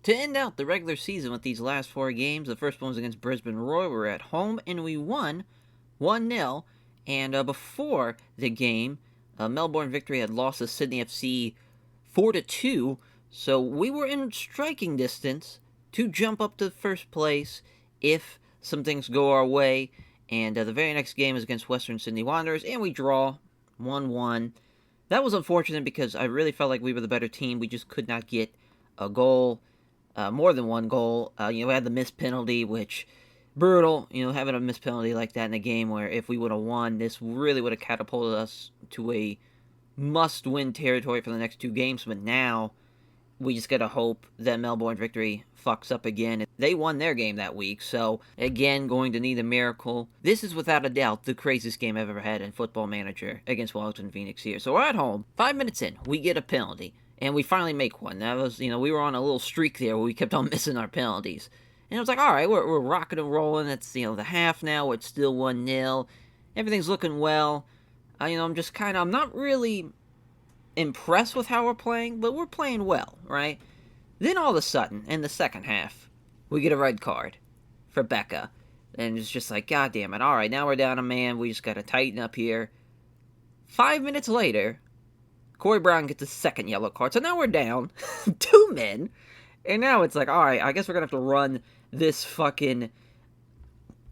To end out the regular season with these last 4 games, the first one was against Brisbane Roar. We were at home and we won 1-0. And before the game, Melbourne Victory had lost to Sydney FC 4-2. So we were in striking distance to jump up to first place if some things go our way. And the very next game is against Western Sydney Wanderers, and we draw 1-1. That was unfortunate because I really felt like we were the better team. We just could not get a goal. More than one goal. We had the missed penalty, which, brutal, having a missed penalty like that in a game where if we would have won, this really would have catapulted us to a must-win territory for the next 2 games. But now, we just gotta hope that Melbourne Victory fucks up again. They won their game that week, so again, going to need a miracle. This is without a doubt the craziest game I've ever had in Football Manager against Wellington Phoenix here. So we're at home, 5 minutes in, we get a penalty. And we finally make one. That was, we were on a little streak there where we kept on missing our penalties. And it was like, all right, we're rocking and rolling. It's, the half now. It's still 1-0. Everything's looking well. I'm just I'm not really impressed with how we're playing, but we're playing well, right? Then all of a sudden, in the second half, we get a red card for Becca. And it's just like, God damn it. All right, now we're down a man. We just got to tighten up here. 5 minutes later, Corey Brown gets a second yellow card. So now we're down 2 men. And now it's like, all right, I guess we're going to have to run this fucking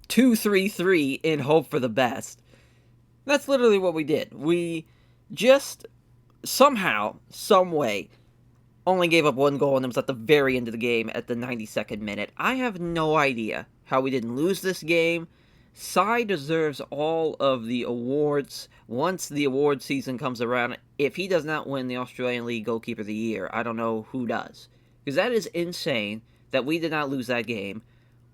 2-3-3 and hope for the best. That's literally what we did. We just somehow, some way, only gave up 1 goal, and it was at the very end of the game at the 92nd minute. I have no idea how we didn't lose this game. Sai deserves all of the awards once the award season comes around. If he does not win the Australian League Goalkeeper of the Year, I don't know who does. Because that is insane that we did not lose that game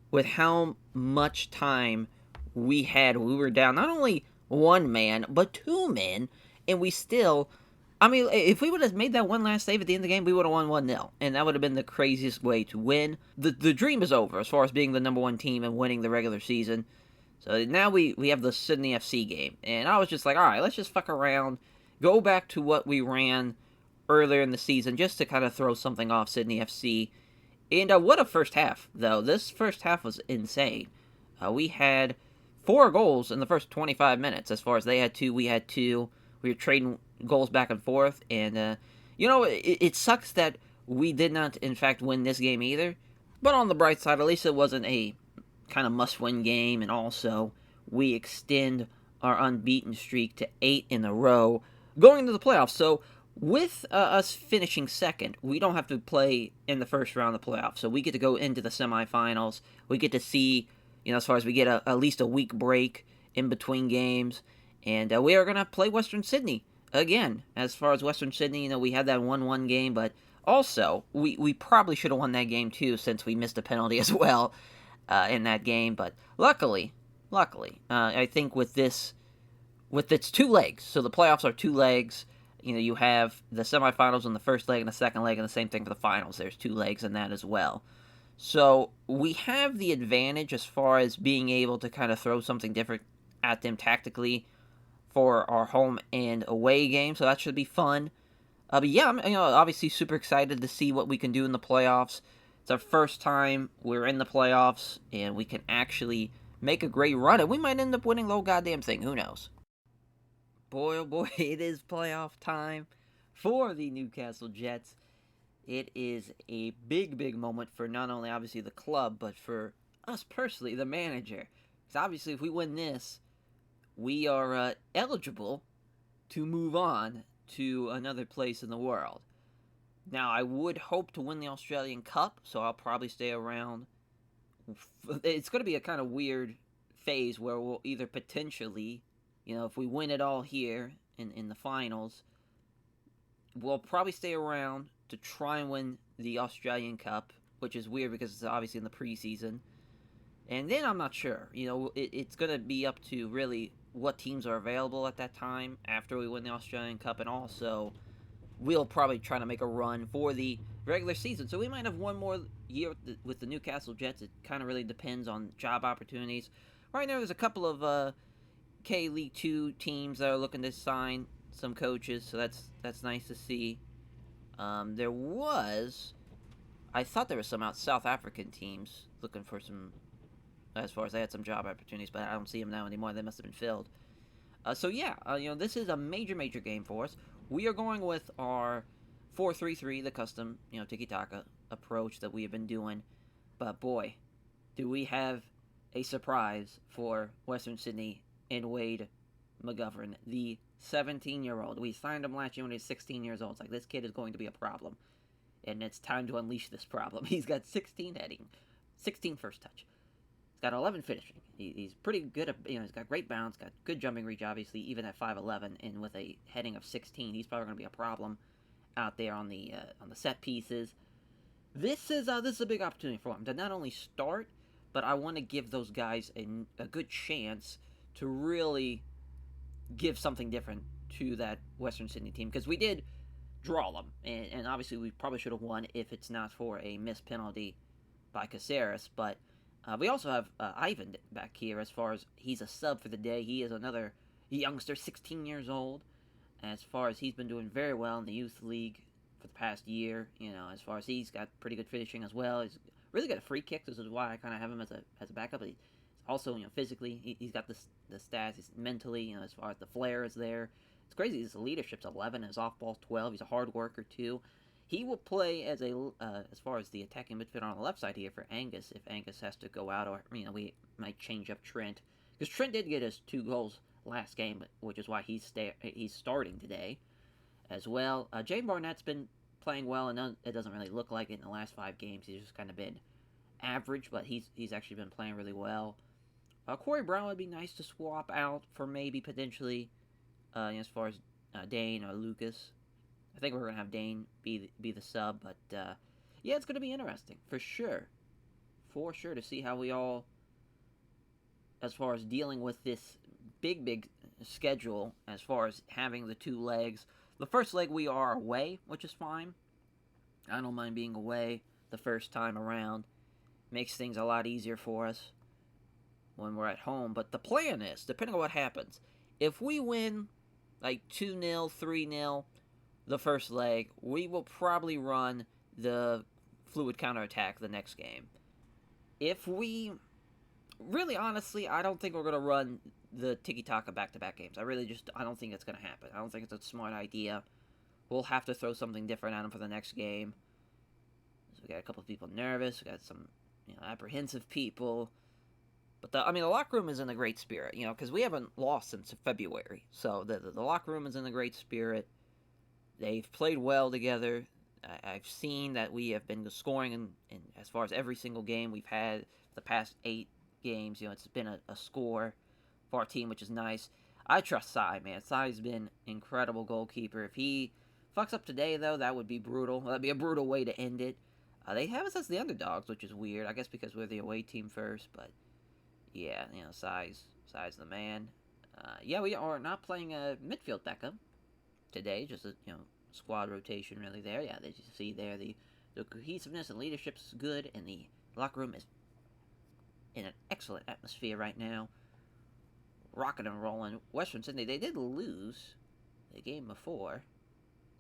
with how much time we had. We were down not only 1 man, but 2 men, and we still... if we would have made that one last save at the end of the game, we would have won 1-0, and that would have been the craziest way to win. The dream is over as far as being the number 1 team and winning the regular season. So now we have the Sydney FC game, and I was just like, all right, let's just fuck around, go back to what we ran earlier in the season, just to kind of throw something off Sydney FC. And what a first half, though. This first half was insane. We had 4 goals in the first 25 minutes, as far as they had 2, we had 2. We were trading goals back and forth, and, it sucks that we did not, in fact, win this game either. But on the bright side, at least it wasn't a kind of must-win game, and also we extend our unbeaten streak to 8 in a row going into the playoffs. So with us finishing second, we don't have to play in the first round of the playoffs, so we get to go into the semifinals. We get to see, as far as we get at least a week break in between games, and we are going to play Western Sydney again. As far as Western Sydney, we had that 1-1 game, but also we probably should have won that game too, since we missed a penalty as well in that game. But luckily, I think with its 2 legs, so the playoffs are 2 legs. You have the semifinals in the first leg and the second leg, and the same thing for the finals. There's 2 legs in that as well. So we have the advantage as far as being able to kind of throw something different at them tactically for our home and away game. So that should be fun. But yeah, I'm obviously super excited to see what we can do in the playoffs. It's our first time we're in the playoffs, and we can actually make a great run, and we might end up winning the whole goddamn thing. Who knows? Boy, oh boy, it is playoff time for the Newcastle Jets. It is a big, big moment for not only, obviously, the club, but for us personally, the manager. Because obviously, if we win this, we are eligible to move on to another place in the world. Now, I would hope to win the Australian Cup, so I'll probably stay around. It's going to be a kind of weird phase where we'll either potentially, if we win it all here in the finals, we'll probably stay around to try and win the Australian Cup, which is weird because it's obviously in the preseason. And then I'm not sure. It's going to be up to really what teams are available at that time after we win the Australian Cup, and also we'll probably try to make a run for the regular season. So we might have one more year with the Newcastle Jets. It kind of really depends on job opportunities. Right now there's a couple of K-League 2 teams that are looking to sign some coaches, so that's nice to see. There was I thought there were some South African teams looking for some, as far as they had some job opportunities, but I don't see them now anymore. They must have been filled. So yeah, this is a major, major game for us. We are going with our 4-3-3, the custom, tiki-taka approach that we have been doing. But boy, do we have a surprise for Western Sydney in Wade McGovern, the 17-year-old. We signed him last year when he was 16 years old. It's like, this kid is going to be a problem. And it's time to unleash this problem. He's got 16 heading, 16 first touch. He's got 11 finishing. He's pretty good at, he's got great bounce, got good jumping reach, obviously, even at 5'11", and with a heading of 16, he's probably going to be a problem out there on the set pieces. This is a big opportunity for him to not only start, but I want to give those guys a good chance to really give something different to that Western Sydney team, because we did draw them, and obviously we probably should have won if it's not for a missed penalty by Caceres, but we also have Ivan back here. As far as he's a sub for the day, he is another youngster, 16 years old. As far as he's been doing very well in the youth league for the past year, as far as he's got pretty good finishing as well. He's really good at free kicks. This is why I kind of have him as a backup. But he's also, physically, he's got the stats. He's mentally, as far as the flair is there. It's crazy. His leadership's 11. His off ball's 12. He's a hard worker too. He will play as as far as the attacking midfielder on the left side here for Angus, if Angus has to go out, or we might change up Trent, because Trent did get us 2 goals last game, which is why he's starting today as well. Jay Barnett's been playing well, and it doesn't really look like it in the last 5 games. He's just kind of been average, but he's actually been playing really well. Corey Brown would be nice to swap out for maybe potentially as far as Dane or Lucas. I think we're going to have Dane be the sub, but yeah, it's going to be interesting, for sure. For sure, to see how we all, as far as dealing with this big schedule, as far as having the 2 legs. The first leg we are away, which is fine. I don't mind being away the first time around. Makes things a lot easier for us when we're at home. But the plan is, depending on what happens, if we win like 2-0, 3-0, the first leg, we will probably run the fluid counterattack the next game. If we, really honestly, I don't think we're going to run the tiki-taka back-to-back games. I don't think it's going to happen. I don't think it's a smart idea. We'll have to throw something different at them for the next game. So we got a couple of people nervous, we got some apprehensive people. But the locker room is in a great spirit, because we haven't lost since February. So the locker room is in a great spirit. They've played well together. I've seen that we have been scoring in as far as every single game we've had the past 8 games. It's been a score for our team, which is nice. I trust Sai, man. Sai's been incredible goalkeeper. If he fucks up today, though, that would be brutal. That'd be a brutal way to end it. They have us as the underdogs, which is weird. I guess because we're the away team first, but yeah, Sai's the man. Yeah, we are not playing a midfield backup today, just a squad rotation really there. Yeah, as you see there, the cohesiveness and leadership's good, and the locker room is in an excellent atmosphere right now. Rocking and rolling. Western Sydney, they did lose the game before.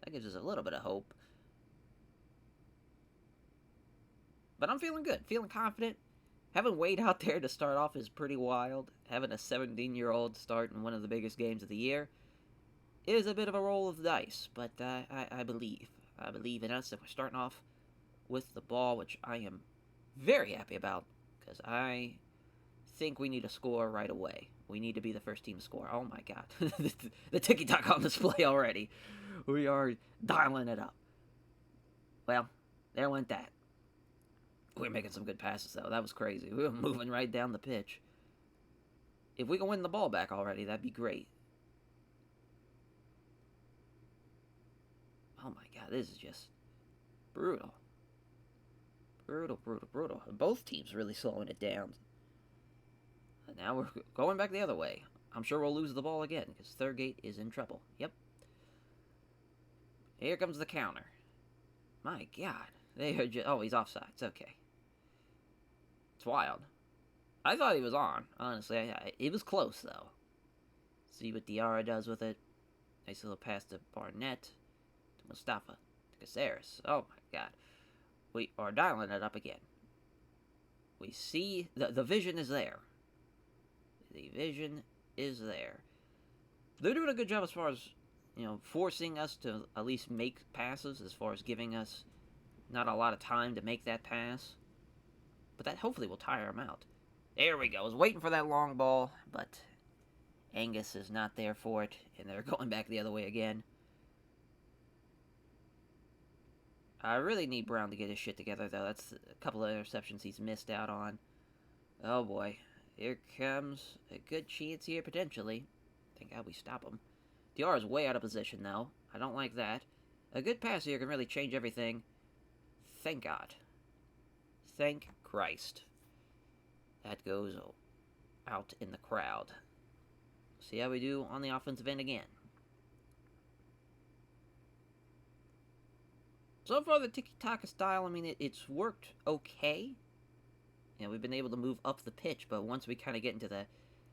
That gives us a little bit of hope. But I'm feeling good, feeling confident. Having Wade out there to start off is pretty wild. Having a 17-year-old start in one of the biggest games of the year is a bit of a roll of the dice, but I believe in us, and we're starting off with the ball, which I am very happy about, because I think we need to score right away. We need to be the first team to score. Oh my god, the tiki-taka on display already. We are dialing it up. Well, there went that. We were making some good passes, though. That was crazy. We were moving right down the pitch. If we can win the ball back already, that'd be great. Oh my god, this is just brutal. Brutal. Both teams really slowing it down. And now we're going back the other way. I'm sure we'll lose the ball again, because Thurgate is in trouble. Yep. Here comes the counter. My god. They are just... Oh, he's offside. It's okay. It's wild. I thought he was on, honestly. It was close, though. See what Diarra does with it. Nice little pass to Barnett. To Mustafa. To Caceres. Oh, my god. We are dialing it up again. We see the vision is there. The vision is there. They're doing a good job as far as, forcing us to at least make passes, as far as giving us not a lot of time to make that pass. But that hopefully will tire them out. There we go. I was waiting for that long ball, but Angus is not there for it, and they're going back the other way again. I really need Brown to get his shit together, though. That's a couple of interceptions he's missed out on. Oh, boy. Here comes a good chance here, potentially. Thank God we stop him. DR is way out of position, though. I don't like that. A good pass here can really change everything. Thank God. Thank Christ. That goes out in the crowd. See how we do on the offensive end again. So far, the tiki-taka style, I mean, it's worked okay. We've been able to move up the pitch, but once we kind of get into the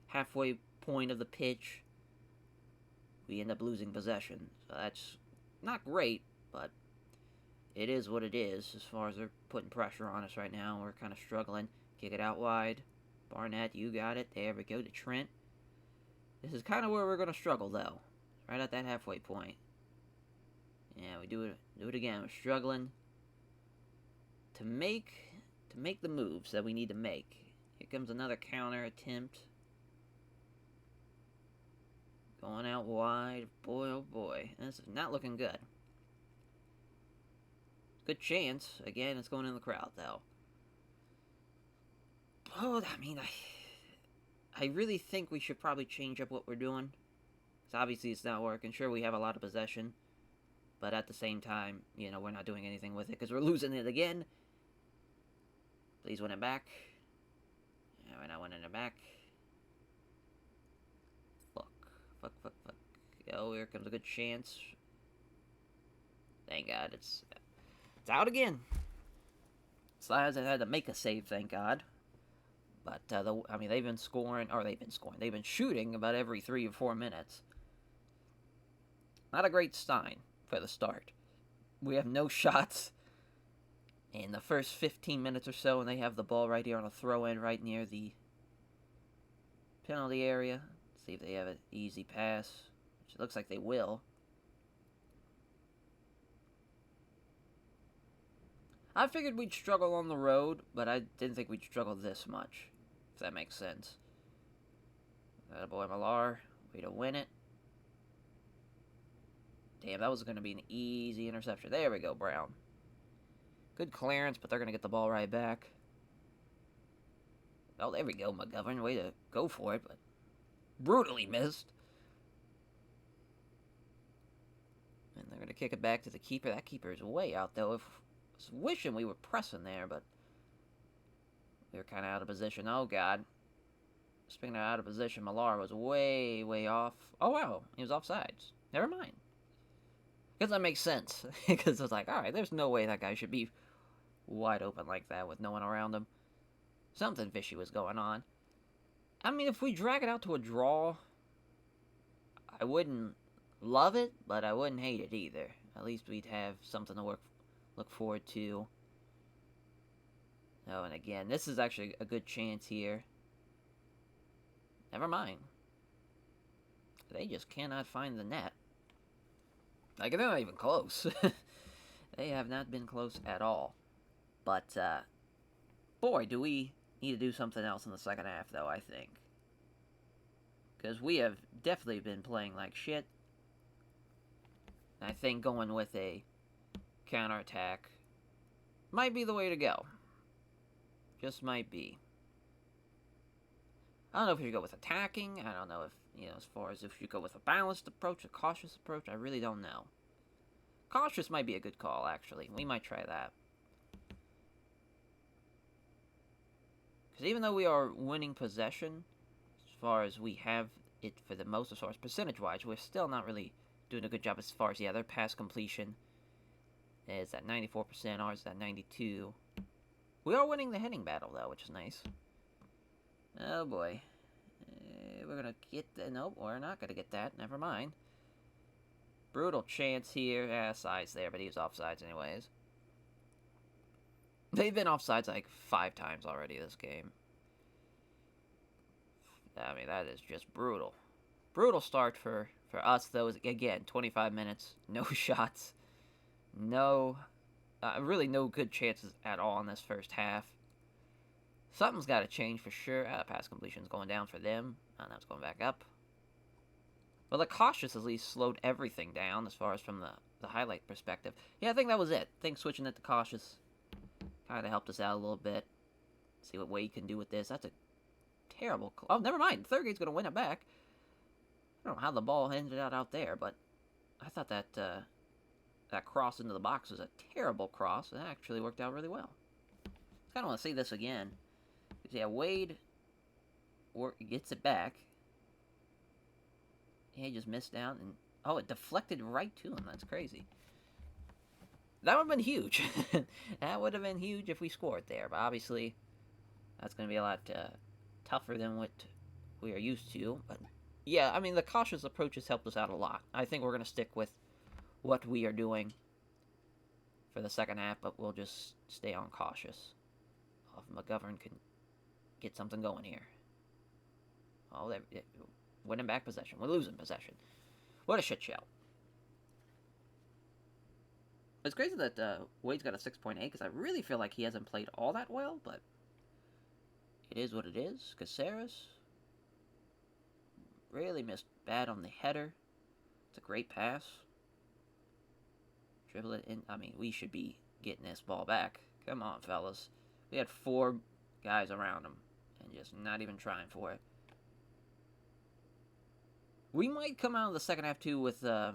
halfway point of the pitch, we end up losing possession. So that's not great, but it is what it is. As far as they're putting pressure on us right now, we're kind of struggling. Kick it out wide. Barnett, you got it. There we go to Trent. This is kind of where we're going to struggle, though. Right at that halfway point. Yeah, we do it again. We're struggling to make the moves that we need to make. Here comes another counter attempt. Going out wide. Boy, oh boy. This is not looking good. Good chance. Again, it's going in the crowd, though. Oh, I mean, I really think we should probably change up what we're doing. Because obviously it's not working. Sure, we have a lot of possession. But at the same time, we're not doing anything with it. Because we're losing it again. Please win it back. Yeah, we're not winning it back. Fuck. Oh, here comes a good chance. Thank God, it's out again. Slides had to make a save, thank God. But, they've been shooting about every 3 or 4 minutes. Not a great sign for the start. We have no shots in the first 15 minutes or so, and they have the ball right here on a throw-in right near the penalty area. Let's see if they have an easy pass, which it looks like they will. I figured we'd struggle on the road, but I didn't think we'd struggle this much, if that makes sense. Attaboy Millar, way to win it. Damn, that was going to be an easy interception. There we go, Brown. Good clearance, but they're going to get the ball right back. Oh, there we go, McGovern. Way to go for it, but brutally missed. And they're going to kick it back to the keeper. That keeper is way out, though. I was wishing we were pressing there, but we were kind of out of position. Oh, God. Speaking of out of position, Millar was way, way off. Oh, wow. He was offsides. Never mind. Because that makes sense. Because I was like, alright, there's no way that guy should be wide open like that with no one around him. Something fishy was going on. I mean, if we drag it out to a draw, I wouldn't love it, but I wouldn't hate it either. At least we'd have something to look forward to. Oh, and again, this is actually a good chance here. Never mind. They just cannot find the net. Like, they're not even close. They have not been close at all. But, boy, do we need to do something else in the second half, though, I think. Because we have definitely been playing like shit. I think going with a counterattack might be the way to go. Just might be. I don't know if we should go with attacking. I don't know if, as far as if you go with a balanced approach, a cautious approach. I really don't know. Cautious might be a good call, actually. We might try that. Because even though we are winning possession, as far as we have it for the most, as far as percentage-wise, we're still not really doing a good job as far as, their pass completion is at 94%, ours is at 92%. We are winning the heading battle, though, which is nice. Oh, boy. We're going to get that. Nope, we're not going to get that. Never mind. Brutal chance here. Sides there, but he was offsides anyways. They've been offsides like 5 times already this game. I mean, that is just brutal. Brutal start for us, though. Again, 25 minutes, no shots, no, really no good chances at all in this first half. Something's got to change for sure. Pass completion's going down for them. Now it's going back up. Well, the cautious at least slowed everything down as far as from the highlight perspective. Yeah, I think that was it. I think switching it to cautious kind of helped us out a little bit. See what Wade can do with this. That's a terrible... Oh, never mind. Thurgate's going to win it back. I don't know how the ball ended out there, but I thought that that cross into the box was a terrible cross. It actually worked out really well. I kind of want to see this again. Yeah, Wade gets it back. He just missed out, and oh, it deflected right to him. That's crazy. That would have been huge. That would have been huge if we scored there, but obviously that's going to be a lot tougher than what we are used to. But yeah, I mean, the cautious approach has helped us out a lot. I think we're going to stick with what we are doing for the second half, but we'll just stay on cautious. If McGovern can get something going here. Oh, they're winning back possession. We're losing possession. What a shit show. It's crazy that Wade's got a 6.8 because I really feel like he hasn't played all that well, but it is what it is. Caceres really missed bad on the header. It's a great pass. Dribble it in. I mean, we should be getting this ball back. Come on, fellas. We had 4 guys around him and just not even trying for it. We might come out of the second half, too, with a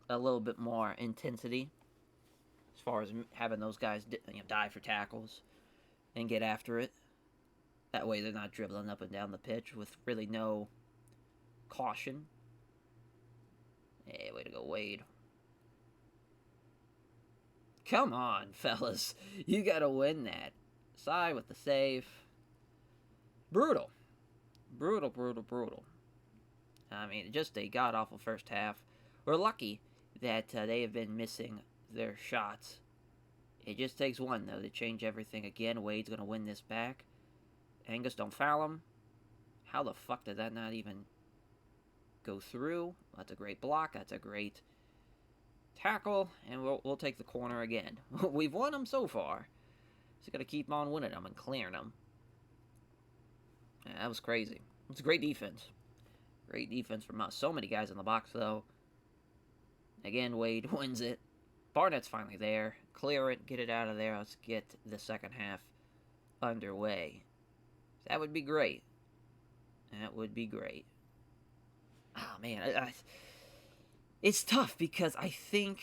little bit more intensity as far as having those guys dive for tackles and get after it. That way they're not dribbling up and down the pitch with really no caution. Hey, way to go, Wade. Come on, fellas. You gotta win that. Side with the save. Brutal. Brutal, brutal, brutal. I mean, just a god-awful first half. We're lucky that they have been missing their shots. It just takes one, though, to change everything again. Wade's going to win this back. Angus, don't foul him. How the fuck did that not even go through? That's a great block. That's a great tackle. And we'll take the corner again. We've won them so far. Just got to keep on winning them and clearing them. Yeah, that was crazy. It's a great defense. Great defense from us. So many guys in the box, though. Again, Wade wins it. Barnett's finally there. Clear it. Get it out of there. Let's get the second half underway. That would be great. That would be great. Oh, man. It's tough because I think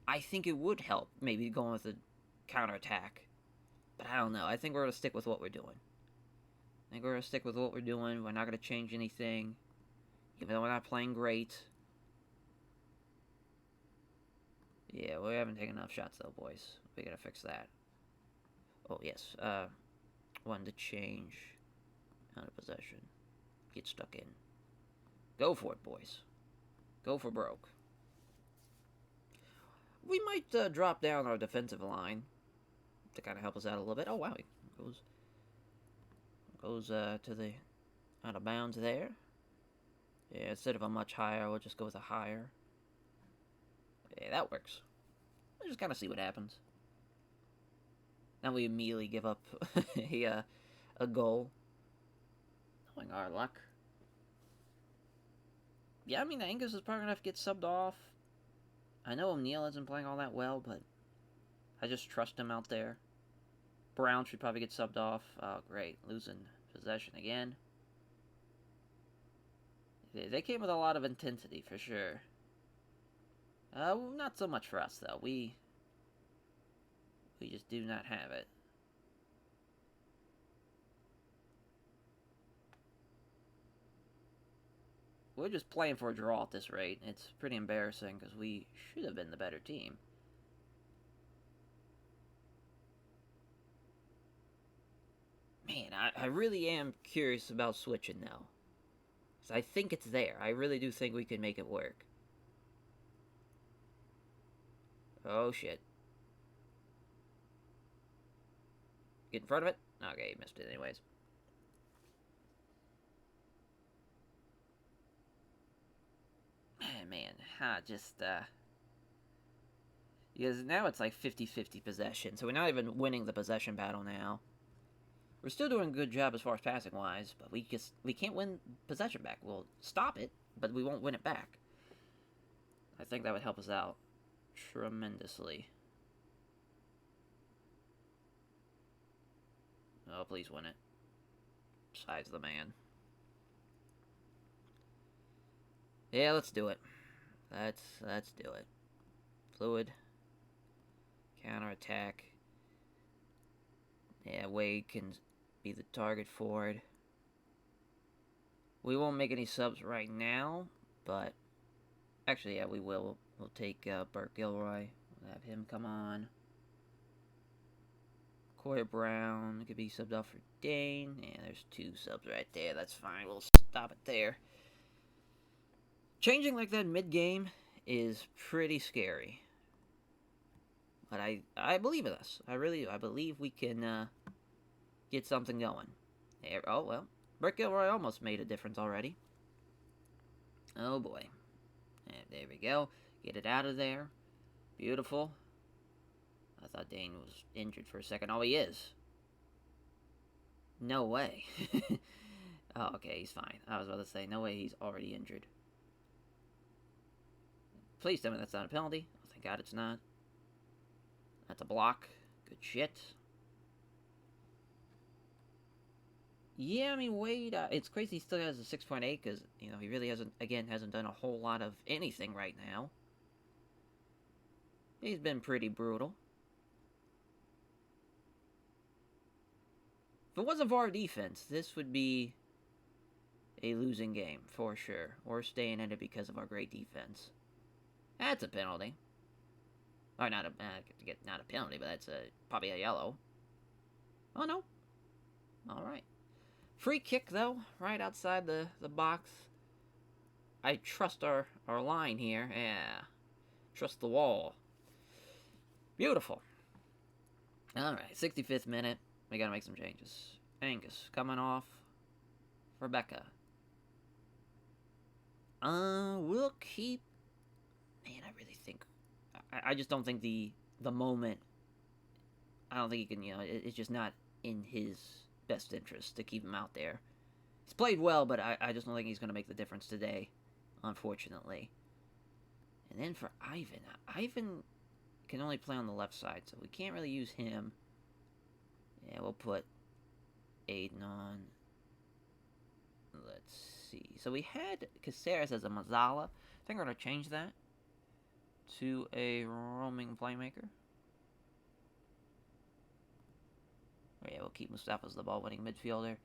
it would help maybe going with a counterattack. But I don't know. I think we're going to stick with what we're doing. I think we're going to stick with what we're doing. We're not going to change anything. Even though we're not playing great. Yeah, we haven't taken enough shots, though, boys. We got to fix that. Oh, yes. Wanted to change out of possession. Get stuck in. Go for it, boys. Go for broke. We might drop down our defensive line to kind of help us out a little bit. Oh, wow. He goes to the out of bounds there. Yeah, instead of a much higher, we'll just go with a higher. Yeah, that works. We'll just kind of see what happens. Now we immediately give up a goal. Knowing our luck. Yeah, I mean, Angus is probably going to have to get subbed off. I know O'Neal isn't playing all that well, but I just trust him out there. Brown should probably get subbed off. Oh, great. Losing possession again. They came with a lot of intensity, for sure. Not so much for us, though. We just do not have it. We're just playing for a draw at this rate. It's pretty embarrassing because we should have been the better team. Man, I really am curious about switching now. Because I think it's there. I really do think we can make it work. Oh, shit. Get in front of it. Okay, he missed it anyways. Man, because now it's like 50-50 possession, so we're not even winning the possession battle now. We're still doing a good job as far as passing-wise, but we can't win possession back. We'll stop it, but we won't win it back. I think that would help us out tremendously. Oh, please win it. Besides the man. Yeah, let's do it. Let's do it. Fluid. Counterattack. Yeah, Wade can be the target forward. We won't make any subs right now, but actually, yeah, we will. We'll take Burt Gilroy. We'll have him come on. Corey Brown could be subbed off for Dane. Yeah, there's 2 subs right there. That's fine. We'll stop it there. Changing like that mid-game is pretty scary. But I believe in us. I believe we can get something going. There, oh, well. Burt Gilroy almost made a difference already. Oh, boy. And there we go. Get it out of there. Beautiful. I thought Dane was injured for a second. Oh, he is. No way. Oh, okay, he's fine. I was about to say, no way he's already injured. Please tell me that's not a penalty. Oh, thank God it's not. That's a block. Good shit. Yeah, I mean, Wade, it's crazy he still has a 6.8 because, you know, he really hasn't done a whole lot of anything right now. He's been pretty brutal. If it wasn't for our defense, this would be a losing game, for sure. We're staying in it because of our great defense. That's a penalty. Or not a penalty, but that's probably a yellow. Oh, no. All right. Free kick, though, right outside the box. I trust our line here. Yeah. Trust the wall. Beautiful. All right, 65th minute. We got to make some changes. Angus coming off. Rebecca. We'll keep... Man, I really think... I just don't think the moment... I don't think he can, you know... It's just not in his best interest to keep him out there. He's played well, but I just don't think he's going to make the difference today, unfortunately. And then for Ivan. Ivan can only play on the left side, so we can't really use him. Yeah, we'll put Aiden on. Let's see. So we had Caceres as a Mazzala. I think we're going to change that to a roaming playmaker. Oh, yeah, we'll keep Mustafa as the ball-winning midfielder.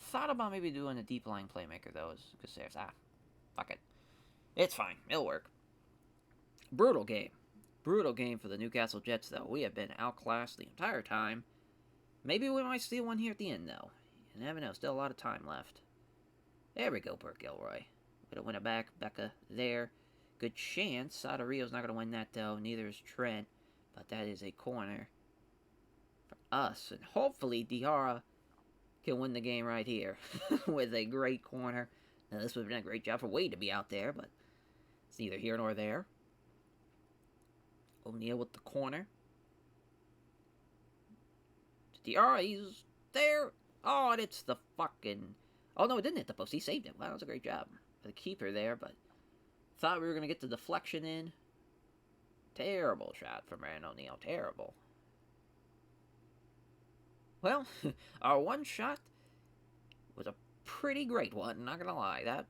Thought about maybe doing a deep-line playmaker, though, as Caceres. Fuck it. It's fine. It'll work. Brutal game. Brutal game for the Newcastle Jets, though. We have been outclassed the entire time. Maybe we might steal one here at the end, though. You never know. Still a lot of time left. There we go, Burt Gilroy. Way to win it back. Becca there. Good chance. Sada Rio's not going to win that, though. Neither is Trent. But that is a corner for us. And hopefully, Diarra can win the game right here with a great corner. Now, this would have been a great job for Wade to be out there, but it's neither here nor there. O'Neal with the corner. Diarra, he's there. Oh, and it's the fucking... Oh, no, it didn't hit the post. He saved it. Wow, that was a great job. The keeper there, but thought we were going to get the deflection in. Terrible shot from Brandon O'Neal. Terrible. Well, our one shot was a pretty great one, not going to lie. That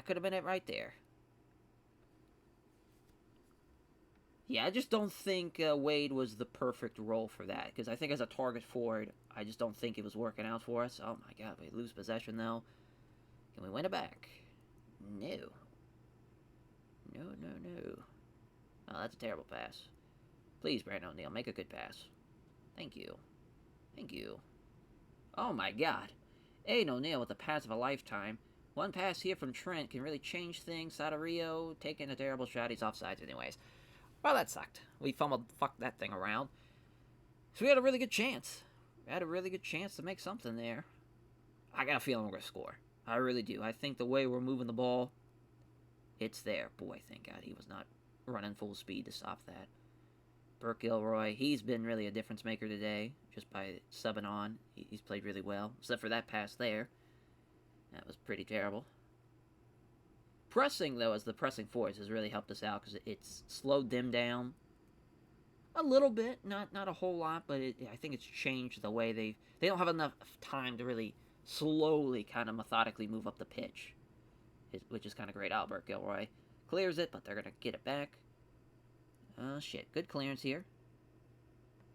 could have been it right there. Yeah, I just don't think Wade was the perfect role for that. Because I think as a target forward, I just don't think it was working out for us. Oh my god, we lose possession though. Can we win it back? No. No. Oh, that's a terrible pass. Please, Brandon O'Neal, make a good pass. Thank you. Oh my god. Aiden O'Neal with the pass of a lifetime. One pass here from Trent can really change things. Sada Rio taking a terrible shot. He's offsides anyways. Well, that sucked. We fucked that thing around. So we had a really good chance. We had a really good chance to make something there. I got a feeling we're going to score. I really do. I think the way we're moving the ball, it's there. Boy, thank God he was not running full speed to stop that. Burke Gilroy, he's been really a difference maker today, just by subbing on. He's played really well, except for that pass there. That was pretty terrible. Pressing, though, as the pressing force has really helped us out, because it's slowed them down a little bit, not a whole lot, but I think it's changed the way they don't have enough time to really slowly, kind of methodically move up the pitch, which is kind of great. Albert Gilroy clears it, but they're going to get it back. Oh, shit. Good clearance here.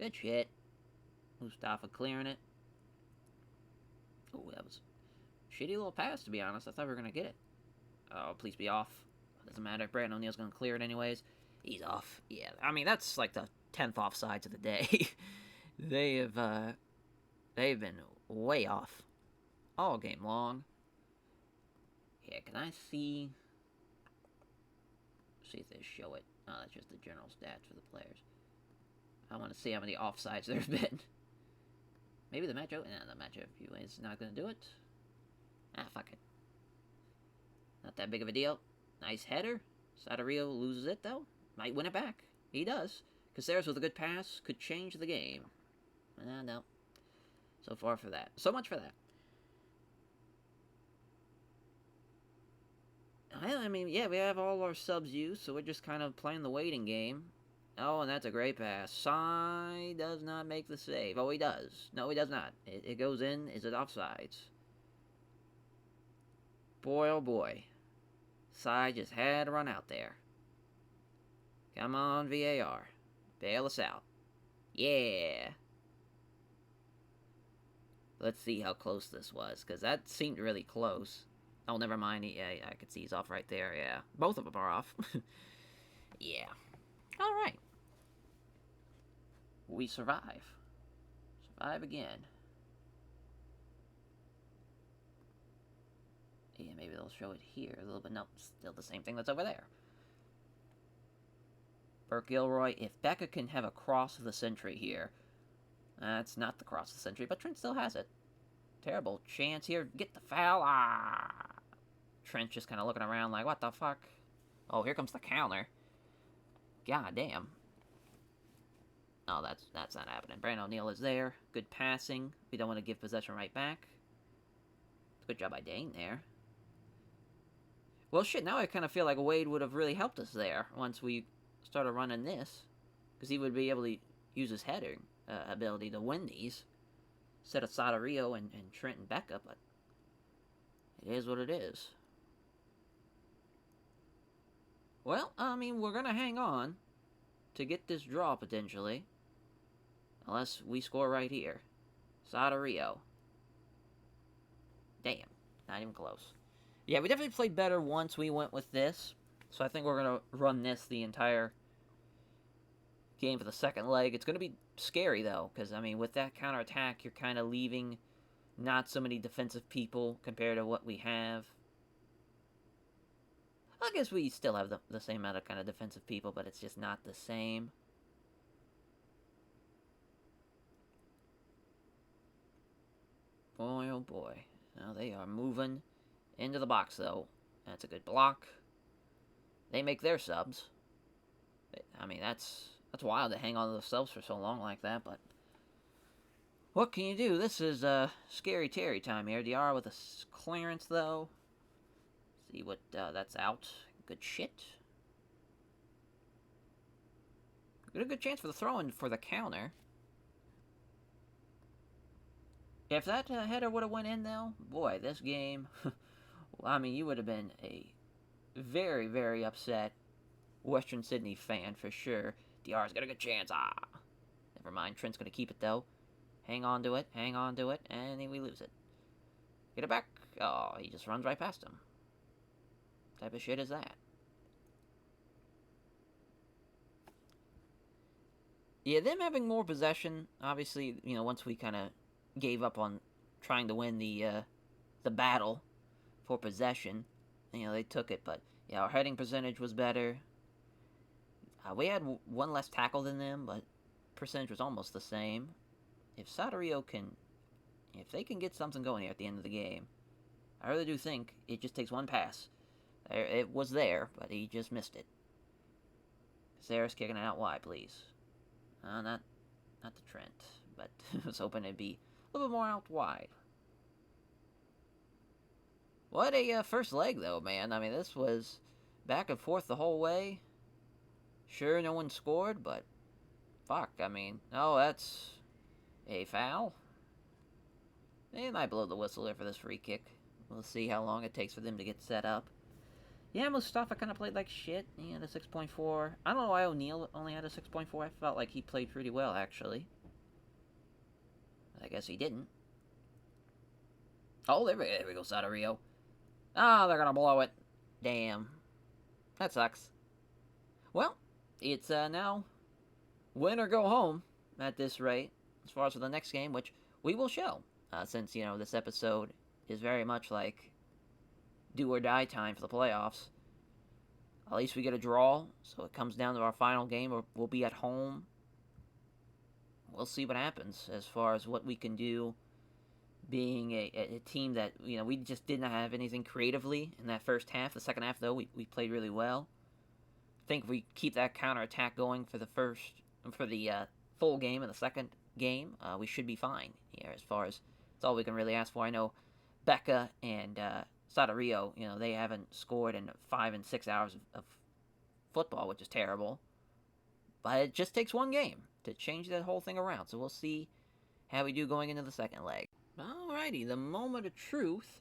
Good shit. Mustafa clearing it. Oh, that was a shitty little pass, to be honest. I thought we were going to get it. Oh, please be off. Doesn't matter. Brandon O'Neal's going to clear it anyways. He's off. Yeah, I mean, that's like the 10th offsides of the day. They've been way off all game long. Yeah, can I see if they show it? Oh, that's just the general stats for the players. I want to see how many offsides there's been. Maybe the matchup? Nah, the matchup is not going to do it. Ah, fuck it. Not that big of a deal. Nice header. Sadario loses it, though. Might win it back. He does. Caceres with a good pass could change the game. No. So far for that. So much for that. I mean, yeah, we have all our subs used, so we're just kind of playing the waiting game. Oh, and that's a great pass. Sai does not make the save. Oh, he does. No, he does not. It goes in. Is it offsides? Boy, oh boy. Sai just had to run out there. Come on, VAR. Bail us out. Yeah. Let's see how close this was, because that seemed really close. Oh, never mind. Yeah, I could see he's off right there. Yeah. Both of them are off. Yeah. All right. We survive. Survive again. Yeah, maybe they'll show it here a little bit. Nope, still the same thing that's over there. Burke Gilroy, if Becca can have a cross of the century here. That's not the cross of the century, but Trent still has it. Terrible chance here. Get the foul. Ah. Trent just kind of looking around like, what the fuck? Oh, here comes the counter. God damn. Oh, that's not happening. Brandon O'Neal is there. Good passing. We don't want to give possession right back. Good job by Dane there. Well, shit, now I kind of feel like Wade would have really helped us there once we started running this. Because he would be able to use his heading ability to win these. Instead of Sadario and Trent and Becca, but it is what it is. Well, I mean, we're going to hang on to get this draw, potentially. Unless we score right here. Sadario. Damn, not even close. Yeah, we definitely played better once we went with this. So I think we're going to run this the entire game for the second leg. It's going to be scary, though, because, I mean, with that counterattack, you're kind of leaving not so many defensive people compared to what we have. I guess we still have the same amount of kind of defensive people, but it's just not the same. Boy, oh boy. Now they are moving into the box, though. That's a good block. They make their subs. I mean, that's wild to hang on to the subs for so long like that, but what can you do? This is scary Terry time here. DR with a clearance, though. See what, that's out. Good shit. Got a good chance for the throw-in for the counter. If that header would have went in, though, boy, this game, well, I mean, you would have been a very, very upset Western Sydney fan for sure. DR's got a good chance. Ah. Never mind. Trent's going to keep it, though. Hang on to it, and then we lose it. Get it back. Oh, he just runs right past him. What type of shit is that? Yeah, them having more possession, obviously, you know, once we kind of gave up on trying to win the battle for possession, you know, they took it, but, yeah, our heading percentage was better. We had one less tackle than them, but percentage was almost the same. if Sadario can, if they can get something going here at the end of the game, I really do think it just takes one pass. It was there, but he just missed it. Sarah's kicking it out wide, please. Not the Trent, but I was hoping it'd be a little bit more out wide. What a first leg, though, man. I mean, this was back and forth the whole way. Sure, no one scored, but fuck, I mean, oh, that's a foul. They might blow the whistle there for this free kick. We'll see how long it takes for them to get set up. Yeah, Mustafa kind of played like shit. He had a 6.4. I don't know why O'Neal only had a 6.4. I felt like he played pretty well, actually. I guess he didn't. Oh, there we go, Sadario. Ah, they're gonna blow it. Damn. That sucks. Well, it's now win or go home at this rate, as far as for the next game, which we will show. Since, this episode is very much like do or die time for the playoffs. At least we get a draw, so it comes down to our final game. We'll be at home. We'll see what happens as far as what we can do, being a team that, we just didn't have anything creatively in that first half. The second half, though, we played really well. I think if we keep that counterattack going for the full game and the second game, we should be fine here as far as it's all we can really ask for. I know Becca and Sadario, they haven't scored in 5 and 6 hours of football, which is terrible. But it just takes one game to change that whole thing around. So we'll see how we do going into the second leg. Alrighty, the moment of truth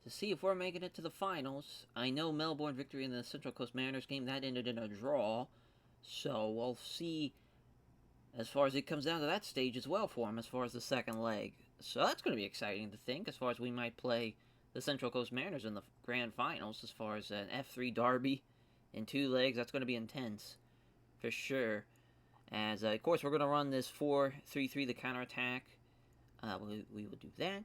to see if we're making it to the finals. I know Melbourne victory in the Central Coast Mariners game, that ended in a draw. So we'll see as far as it comes down to that stage as well for them as far as the second leg. So that's going to be exciting to think as far as we might play the Central Coast Mariners in the grand finals as far as an F3 derby in 2 legs. That's going to be intense for sure. As, of course, we're going to run this 4-3-3, the counterattack. We will do that.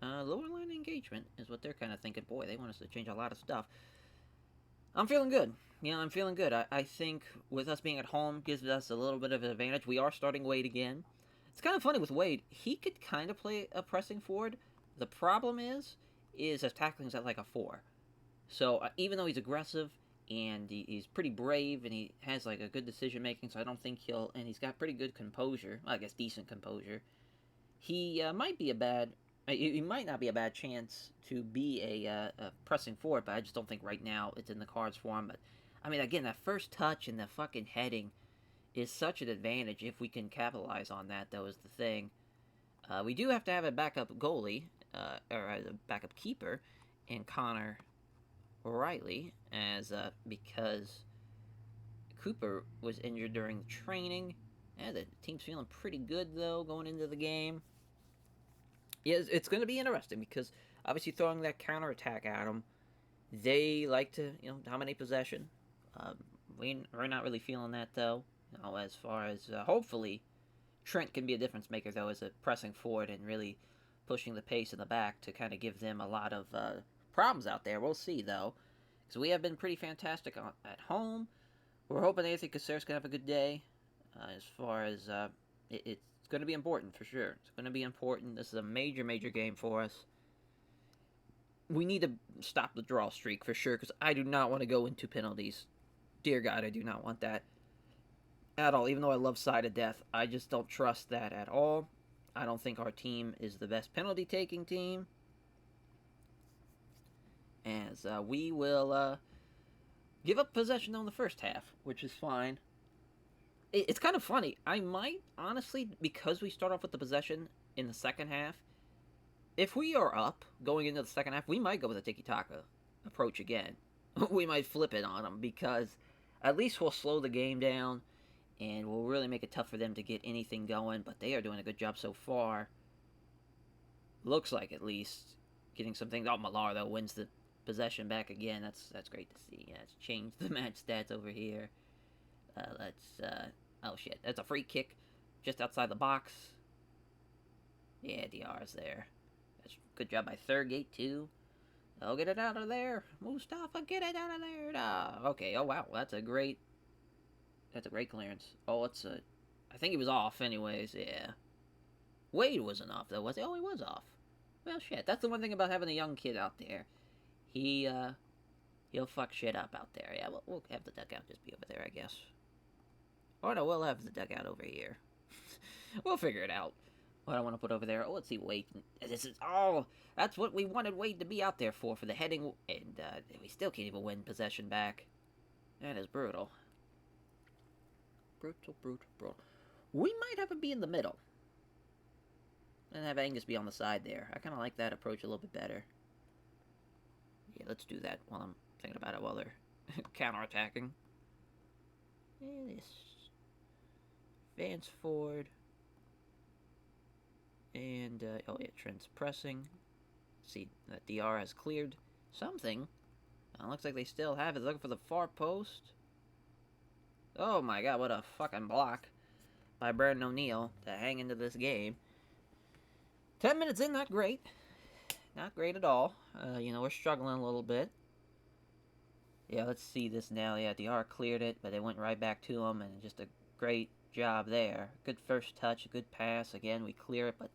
Lower line engagement is what they're kind of thinking. Boy, they want us to change a lot of stuff. I'm feeling good. I'm feeling good. I think with us being at home gives us a little bit of an advantage. We are starting Wade again. It's kind of funny with Wade. He could kind of play a pressing forward. The problem is his tackling's at like a 4. So even though he's aggressive and he's pretty brave and he has like a good decision making, so I don't think and he's got pretty good composure. Well, I guess decent composure. He might be a bad. He might not be a bad chance to be a pressing forward, but I just don't think right now it's in the cards for him. But I mean, again, that first touch and the fucking heading is such an advantage if we can capitalize on that, though, is the thing. We do have to have a backup goalie, or a backup keeper, in Connor Riley, because Cooper was injured during the training. Yeah, the team's feeling pretty good, though, going into the game. Yeah, it's going to be interesting, because obviously throwing that counterattack at them, they like to, dominate possession. We're not really feeling that, though. As far as, hopefully, Trent can be a difference maker, though, as a pressing forward and really pushing the pace in the back to kind of give them a lot of problems out there. We'll see, though. Because we have been pretty fantastic at home. We're hoping Anthony Caceres can have a good day. As far as it's going to be important, for sure. It's going to be important. This is a major, major game for us. We need to stop the draw streak, for sure, because I do not want to go into penalties. Dear God, I do not want that at all. Even though I love side of death, I just don't trust that at all. I don't think our team is the best penalty-taking team. As we will give up possession on the first half, which is fine. It's kind of funny. I might, honestly, because we start off with the possession in the second half, if we are up going into the second half, we might go with a tiki-taka approach again. We might flip it on them, because at least we'll slow the game down, and we'll really make it tough for them to get anything going, but they are doing a good job so far. Looks like, at least, getting some things. Oh, Millar, though, wins the possession back again. That's great to see. Yeah, let's change the match stats over here. Oh shit, that's a free kick just outside the box. Yeah, DR's there. That's good job by Thurgate, too. Oh, get it out of there. Mustafa, get it out of there. Okay, oh wow, that's a great clearance. Oh, I think he was off anyways, yeah. Wade wasn't off, though, was he? Oh, he was off. Well, shit. That's the one thing about having a young kid out there. He'll fuck shit up out there. Yeah, we'll have the dugout just be over there, I guess. Or no, we'll have the dugout over here. We'll figure it out. What I want to put over there. Oh, let's see, Wade. This is all. That's what we wanted Wade to be out there for the heading. And we still can't even win possession back. That is brutal. Brutal. We might have him be in the middle. And have Angus be on the side there. I kind of like that approach a little bit better. Yeah, let's do that while I'm thinking about it while they're counterattacking. Yeah, this. Advance forward. And, oh yeah, Trent's pressing. See that DR has cleared something. Looks like they still have it. Looking for the far post. Oh my god, what a fucking block by Brandon O'Neill to hang into this game. 10 minutes in, not great. Not great at all. We're struggling a little bit. Yeah, let's see this now. Yeah, DR cleared it, but it went right back to him, and just a great job there. Good first touch, a good pass. Again, we clear it, but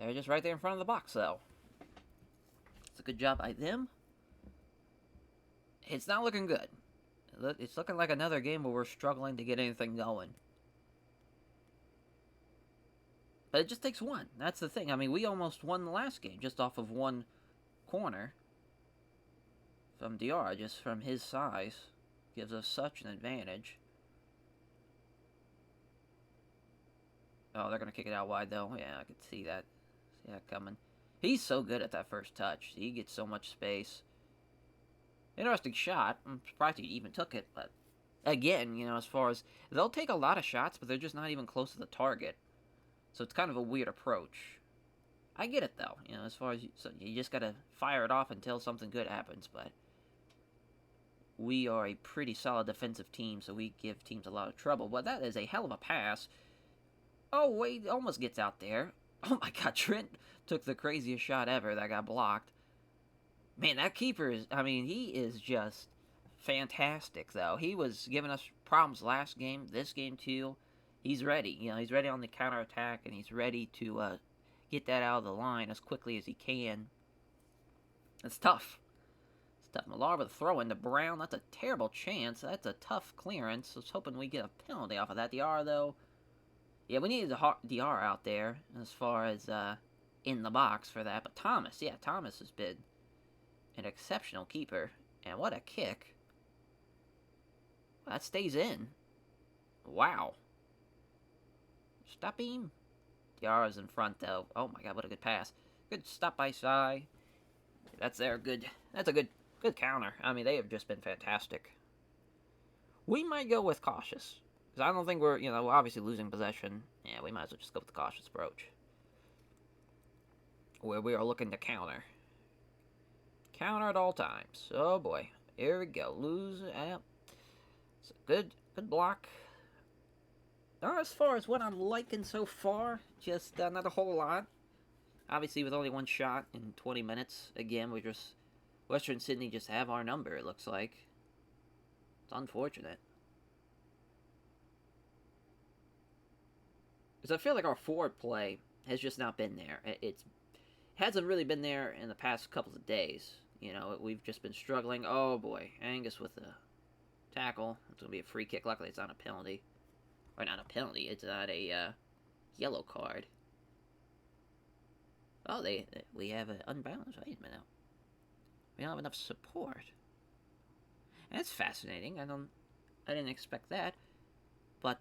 they're just right there in front of the box, though. It's a good job by them. It's not looking good. It's looking like another game where we're struggling to get anything going. But it just takes one. That's the thing. I mean, we almost won the last game just off of one corner from DR, just from his size. Gives us such an advantage. Oh, they're going to kick it out wide, though. Yeah, I could see that. See that coming. He's so good at that first touch. He gets so much space. Interesting shot. I'm surprised he even took it, but again, as far as... They'll take a lot of shots, but they're just not even close to the target. So it's kind of a weird approach. I get it, though. As far as... So you just got to fire it off until something good happens, but... We are a pretty solid defensive team, so we give teams a lot of trouble. But that is a hell of a pass. Oh, Wade almost gets out there. Oh my god, Trent took the craziest shot ever that got blocked. Man, that keeper is... I mean, he is just fantastic, though. He was giving us problems last game, this game, too. He's ready. He's ready on the counterattack, and he's ready to get that out of the line as quickly as he can. It's tough. It's tough. Millar with a throw into Brown. That's a terrible chance. That's a tough clearance. I was hoping we get a penalty off of that. DR, though. Yeah, we needed the DR out there as far as in the box for that. But Thomas, yeah, Thomas has been an exceptional keeper. And what a kick. That stays in. Wow. Stop him. Diarra's in front, though. Oh my god, what a good pass. Good stop by Sai. That's a good counter. I mean, they have just been fantastic. We might go with cautious. Because I don't think we're obviously losing possession. Yeah, we might as well just go with the cautious approach. Where we are looking to counter. Counter at all times. Oh boy. Here we go. Lose. It's a good block. As far as what I'm liking so far, just not a whole lot. Obviously, with only one shot in 20 minutes. Again, Western Sydney just have our number, it looks like. It's unfortunate. Because I feel like our forward play has just not been there. It hasn't really been there in the past couple of days. We've just been struggling. Oh boy, Angus with the tackle. It's going to be a free kick. Luckily, it's not a penalty. Or not a penalty, it's not a yellow card. Oh, we have an unbalanced. Wait a minute. We don't have enough support. That's fascinating. I didn't expect that. But,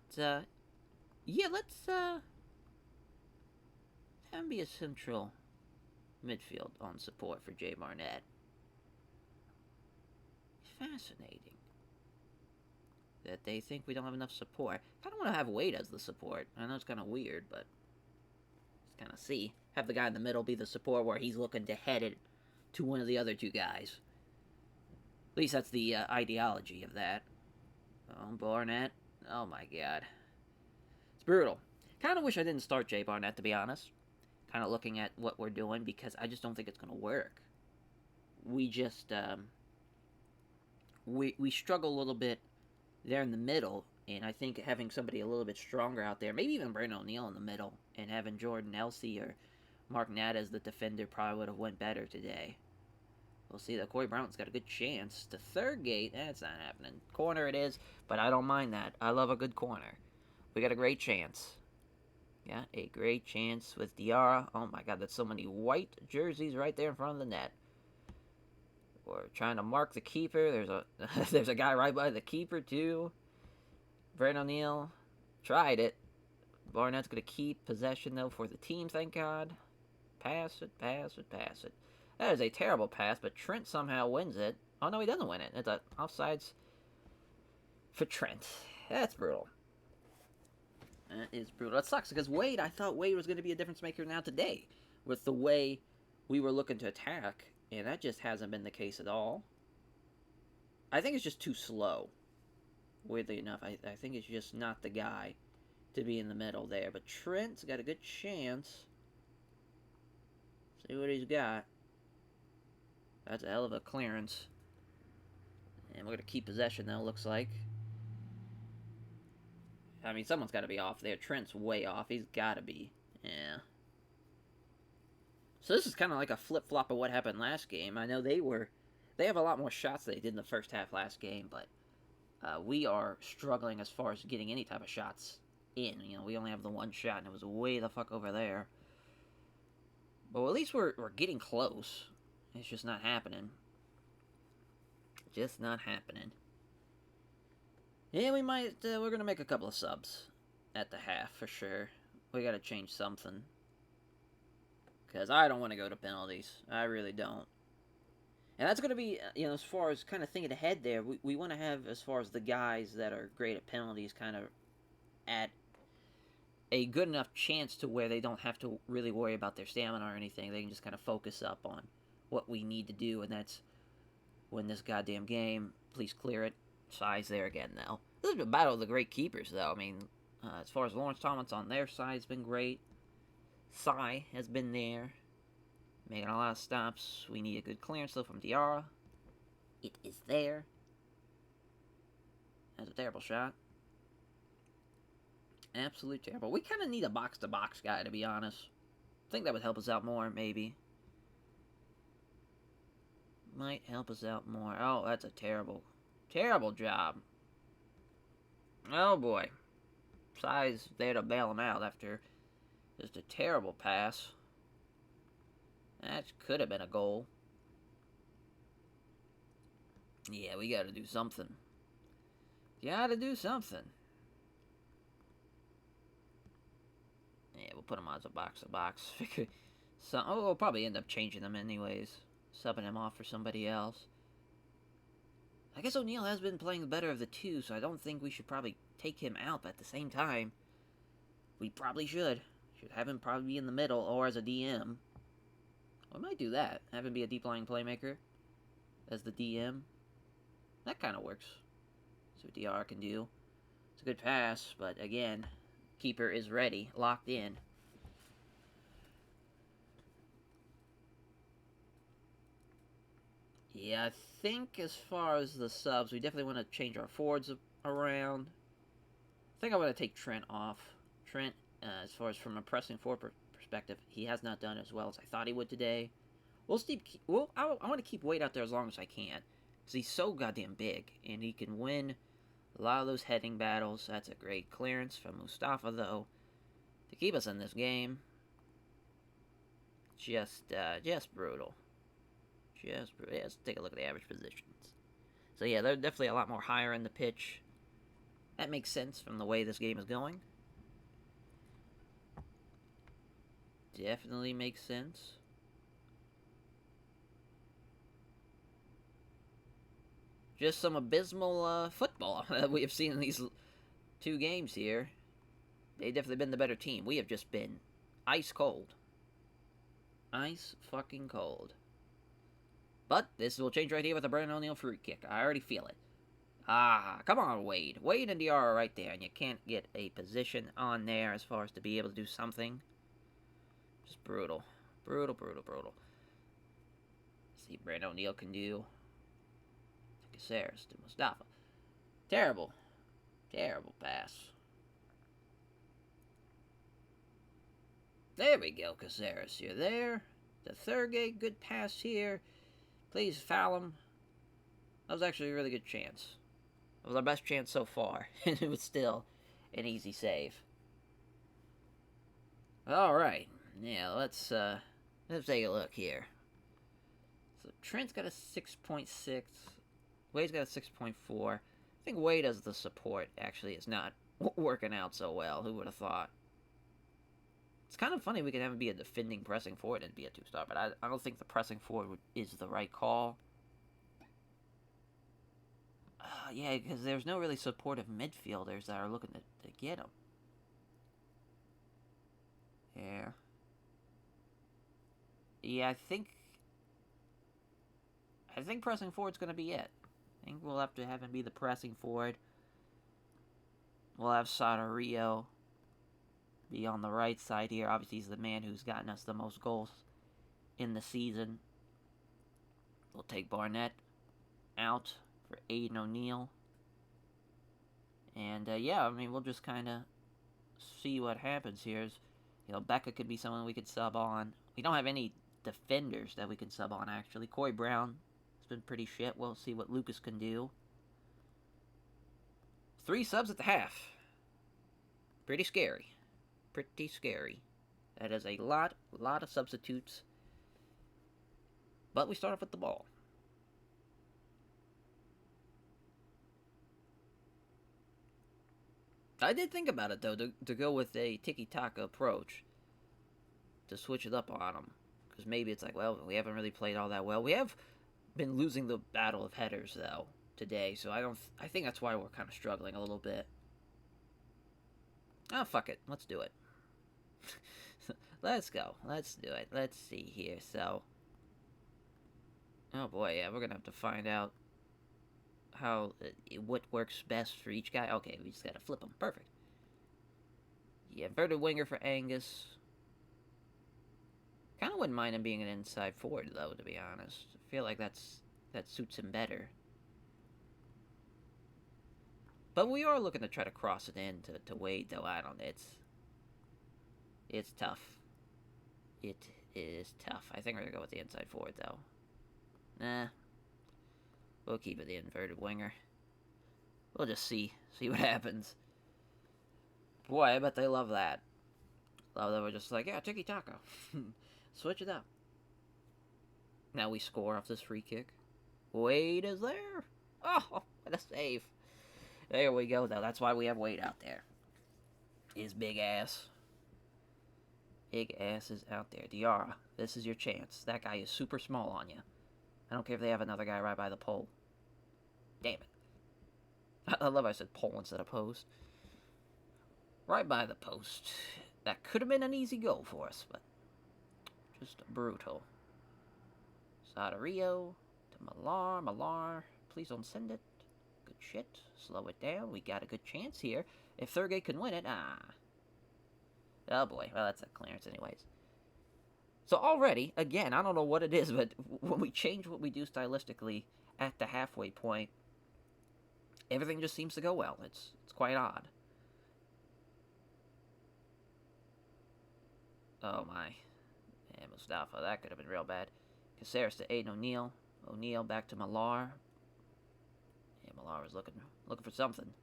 yeah, let's, have him be a central midfield on support for Jay Barnett. Fascinating. That they think we don't have enough support. I kind of want to have Wade as the support. I know it's kind of weird, but just kind of see. Have the guy in the middle be the support where he's looking to head it to one of the other two guys. At least that's the ideology of that. Oh, Barnett. Oh my god. It's brutal. Kind of wish I didn't start Jay Barnett, to be honest. Kind of looking at what we're doing, because I just don't think it's going to work. We just, we struggle a little bit there in the middle, And I think having somebody a little bit stronger out there, maybe even Brandon O'Neal in the middle, and having Jordan Elsey or Mark Natt as the defender probably would have went better today. We'll see that Corey Brown's got a good chance. To third gate, that's not happening. Corner it is, but I don't mind that. I love a good corner. We got a great chance. Yeah, a great chance with Diarra. Oh my god, that's so many white jerseys right there in front of the net. We're trying to mark the keeper. There's a guy right by the keeper too. Brandon O'Neal tried it. Barnett's going to keep possession, though, for the team, thank God. Pass it. That is a terrible pass, but Trent somehow wins it. Oh, no, he doesn't win it. It's an offsides for Trent. That's brutal. That is brutal. That sucks, because I thought Wade was going to be a difference maker now today with the way we were looking to attack, and that just hasn't been the case at all. I think it's just too slow. Weirdly enough, I think it's just not the guy to be in the middle there. But Trent's got a good chance. See what he's got. That's a hell of a clearance. And we're going to keep possession, though, looks like. I mean, someone's got to be off there. Trent's way off. He's got to be. Yeah. So this is kind of like a flip-flop of what happened last game. I know they have a lot more shots than they did in the first half last game, but we are struggling as far as getting any type of shots in. You know, we only have the one shot, and it was way the fuck over there. But at least we're getting close. It's just not happening. Just not happening. Yeah, we're going to make a couple of subs at the half, for sure. We got to change something. Because I don't want to go to penalties. I really don't. And that's going to be, you know, as far as kind of thinking ahead there, we want to have, as far as the guys that are great at penalties, kind of at a good enough chance to where they don't have to really worry about their stamina or anything. They can just kind of focus up on what we need to do, and that's win this goddamn game. Please clear it. Size there again, though. This is a battle of the great keepers, though. I mean, as far as Lawrence Thomas on their side has been great. Cy has been there. Making a lot of stops. We need a good clearance, though, from Diarra. It is there. That's a terrible shot. Absolutely terrible. We kind of need a box-to-box guy, to be honest. I think that would help us out more, maybe. Might help us out more. Oh, that's a terrible job. Oh, boy. Cy's there to bail him out after just a terrible pass. That could have been a goal. Yeah, we gotta do something. Gotta do something. Yeah, we'll put him on as a box-to-box. We'll probably end up changing them anyways. Subbing him off for somebody else. I guess O'Neal has been playing the better of the two, so I don't think we should probably take him out, but at the same time, we probably should. Should have him probably be in the middle or as a DM. We might do that. Have him be a deep-lying playmaker as the DM. That kind of works. See what DR can do. It's a good pass, but again, keeper is ready, locked in. Yeah, I think as far as the subs, we definitely want to change our forwards around. I think I want to take Trent off. Trent, as far as from a pressing forward perspective, he has not done as well as I thought he would today. I want to keep Wade out there as long as I can, because he's so goddamn big, and he can win a lot of those heading battles. That's a great clearance from Mustafa, though, to keep us in this game. Just brutal. Yeah, let's take a look at the average positions. So yeah, they're definitely a lot more higher in the pitch. That makes sense from the way this game is going. Definitely makes sense. Just some abysmal football that we have seen in these two games here. They've definitely been the better team. We have just been ice cold. Ice fucking cold. But this will change right here with a Brandon O'Neal free kick. I already feel it. Come on, Wade. Wade and DR are right there, and you can't get a position on there as far as to be able to do something. Just brutal. Brutal. See what Brandon O'Neal can do. To Caceres, to Mustafa. Terrible. Terrible pass. There we go, Caceres. You're there. The Thurgate, good pass here. Please foul him. That was actually a really good chance. It was our best chance so far, and it was still an easy save. Alright. Yeah, let's take a look here. So Trent's got a 6.6. Wade's got a 6.4. I think Wade as the support actually is not working out so well. Who would have thought? It's kind of funny we could have him be a defending pressing forward and be a 2-star, but I don't think the pressing forward is the right call. Yeah, because there's no really supportive midfielders that are looking to get him. Yeah. Yeah, I think pressing forward's going to be it. I think we'll have to have him be the pressing forward. We'll have Soterio be on the right side here. Obviously, he's the man who's gotten us the most goals in the season. We'll take Barnett out for Aiden O'Neill. And, yeah, I mean, we'll just kind of see what happens here. Becca could be someone we could sub on. We don't have any defenders that we can sub on, actually. Corey Brown has been pretty shit. We'll see what Lucas can do. 3 subs at the half. Pretty scary. Pretty scary. That is a lot of substitutes. But we start off with the ball. I did think about it, though, to go with a tiki-taka approach. To switch it up on them. Because maybe it's like, well, we haven't really played all that well. We have been losing the battle of headers, though, today. So I think that's why we're kind of struggling a little bit. Oh, fuck it. Let's do it. Let's go. Let's do it. Let's see here. So, oh boy, yeah, we're going to have to find out what works best for each guy. Okay, we just got to flip them. Perfect. Yeah, inverted winger for Angus. Kind of wouldn't mind him being an inside forward, though, to be honest. I feel like that suits him better. But we are looking to try to cross it in to Wade, though. I don't know. It's tough. It is tough. I think we're going to go with the inside forward, though. Nah. We'll keep it the inverted winger. We'll just see what happens. Boy, I bet they love that. Love that we're just like, yeah, tiki-taka. Switch it up. Now we score off this free kick. Wade is there. Oh, what a save. There we go, though. That's why we have Wade out there. His big ass. Big ass is out there. Diarra, this is your chance. That guy is super small on you. I don't care if they have another guy right by the pole. Damn it. I love I said pole instead of post. Right by the post. That could have been an easy goal for us, but just brutal. Soterio to Millar. Millar, please don't send it. Good shit. Slow it down. We got a good chance here. If Thurgate can win it, oh boy. Well, that's a clearance anyways. So already, again, I don't know what it is, but when we change what we do stylistically at the halfway point, everything just seems to go well. It's quite odd. Oh my. Yeah, Mustafa, that could have been real bad. Caceres to Aiden O'Neill. O'Neill back to Millar. Yeah, Millar was looking for something.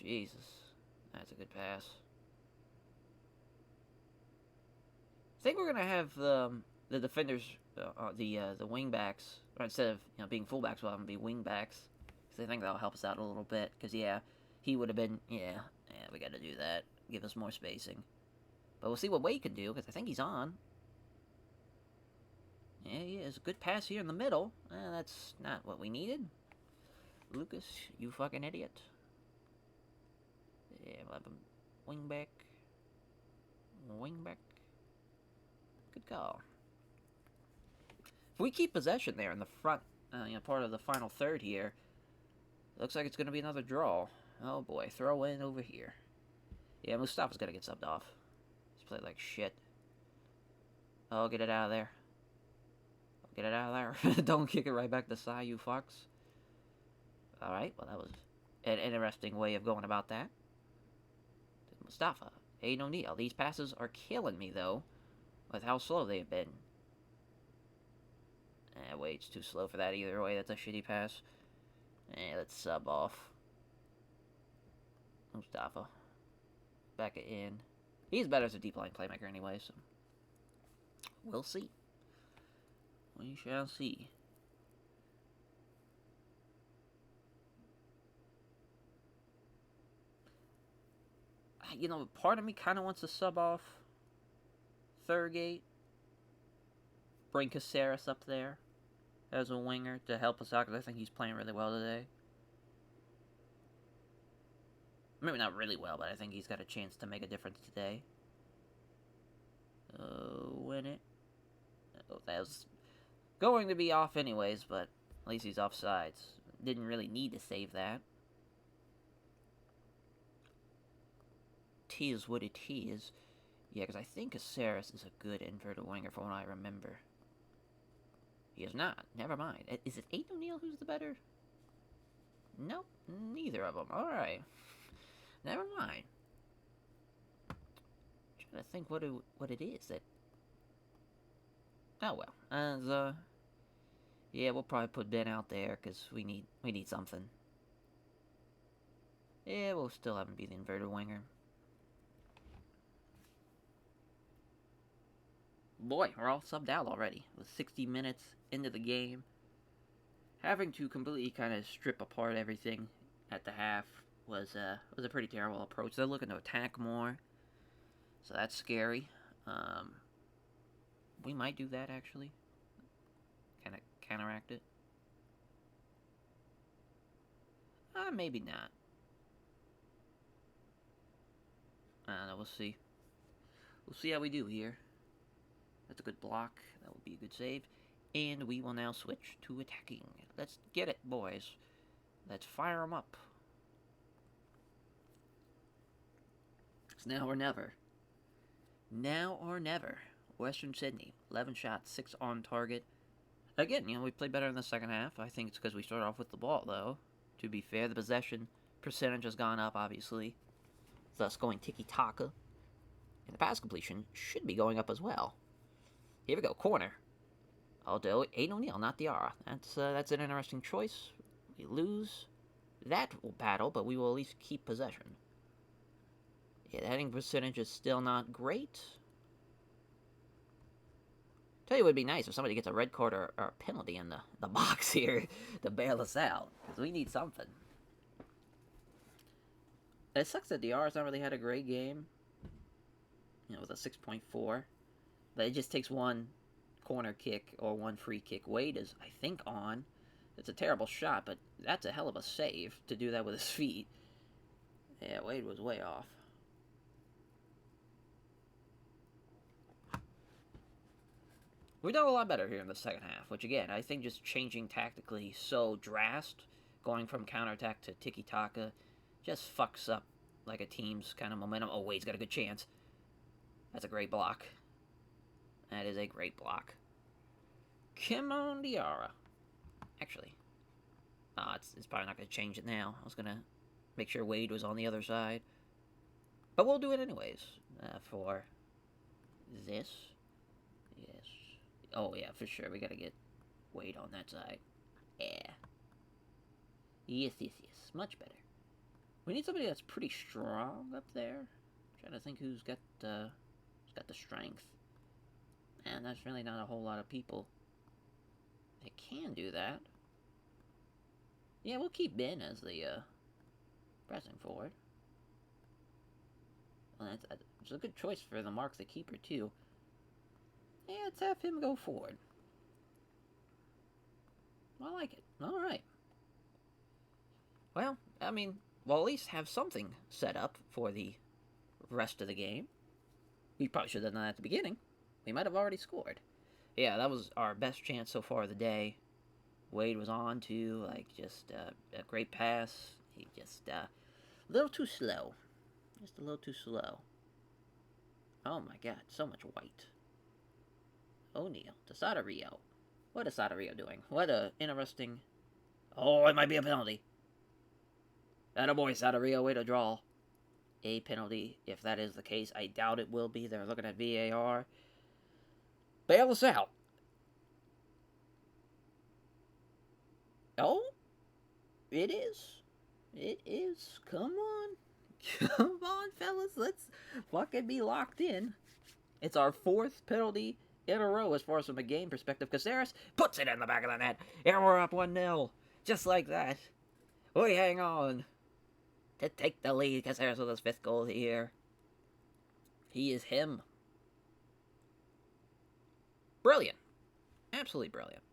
Jesus. That's a good pass. I think we're going to have the defenders, the wing backs, or instead of being fullbacks, we'll have them be wing backs. Because I think that'll help us out a little bit. Because, yeah, he would have been, yeah, we got to do that. Give us more spacing. But we'll see what Wade can do, because I think he's on. Yeah, he is. A good pass here in the middle. That's not what we needed. Lucas, you fucking idiot. Yeah, we'll have him wing back. Wing back. Good call. If we keep possession there in the front, part of the final third here, looks like it's going to be another draw. Oh boy, throw in over here. Yeah, Mustafa's got to get subbed off. He's played like shit. Oh, get it out of there. Get it out of there. Don't kick it right back to Sai, you fucks. Alright, well, that was an interesting way of going about that. Mustafa, Aiden O'Neal. These passes are killing me, though, with how slow they have been. Wait, it's too slow for that either way. That's a shitty pass. Let's sub off. Mustafa. Back it in. He's better as a deep line playmaker anyway, so we'll see. We shall see. You know, part of me kind of wants to sub off Thurgate. Bring Caceres up there as a winger to help us out, because I think he's playing really well today. Maybe not really well, but I think he's got a chance to make a difference today. Win it. Oh, that was going to be off anyways, but at least he's offsides. Didn't really need to save that. Tis what it is. Yeah, because I think Caceres is a good inverted winger from what I remember. He is not. Never mind. Is it Aiden O'Neal who's the better? Nope, neither of them. Alright. Never mind. I'm trying to think what it is that... Oh well. Yeah, we'll probably put Ben out there, because we need something. Yeah, we'll still have him be the inverted winger. Boy, we're all subbed out already, with 60 minutes into the game. Having to completely kind of strip apart everything at the half was a pretty terrible approach. They're looking to attack more, so that's scary. We might do that, actually. Kind of counteract it. Maybe not. I don't know, we'll see. We'll see how we do here. That's a good block. That will be a good save. And we will now switch to attacking. Let's get it, boys. Let's fire them up. It's now or never. Now or never. Western Sydney, 11 shots, 6 on target. Again, we played better in the second half. I think it's because we started off with the ball, though. To be fair, the possession percentage has gone up, obviously. Thus going tiki-taka. And the pass completion should be going up as well. Here we go, corner. Although, Aiden O'Neal, not Diarra. That's an interesting choice. We lose that battle, but we will at least keep possession. Yeah, the heading percentage is still not great. Tell you it would be nice if somebody gets a red card or a penalty in the box here to bail us out, because we need something. It sucks that Diarra's not really had a great game, with a 6.4. But it just takes one corner kick or one free kick. Wade is, I think, on. It's a terrible shot, but that's a hell of a save to do that with his feet. Yeah, Wade was way off. We've done a lot better here in the second half, which, again, I think just changing tactically so drastic, going from counterattack to tiki-taka, just fucks up, like, a team's kind of momentum. Oh, Wade's got a good chance. That's a great block. That is a great block. Come on, Diarra. Actually, it's probably not going to change it now. I was going to make sure Wade was on the other side. But we'll do it anyways. For this. Yes. Oh, yeah, for sure. We got to get Wade on that side. Yeah. Yes. Much better. We need somebody that's pretty strong up there. I'm trying to think who's got the strength. And that's really not a whole lot of people that can do that. Yeah, we'll keep Ben as the pressing forward. Well, it's a good choice for the mark the keeper, too. Yeah, let's have him go forward. I like it. Alright. Well, I mean, we'll at least have something set up for the rest of the game. We probably should have done that at the beginning. We might have already scored. Yeah, that was our best chance so far of the day. Wade was on to, just a great pass. He just, a little too slow. Just a little too slow. Oh my god, so much white. O'Neal to Sadario. What is Sadario doing? What a interesting... Oh, it might be a penalty. Attaboy, Sadario, way to draw a penalty. If that is the case, I doubt it will be. They're looking at VAR. Bail us out. Oh, it is. It is. Come on. Come on, fellas. Let's fucking be locked in. It's our 4th penalty in a row as far as from a game perspective. Caceres puts it in the back of the net. And we're up 1-0. Just like that. We hang on to take the lead. Caceres with his 5th goal here. He is him. Brilliant. Absolutely brilliant.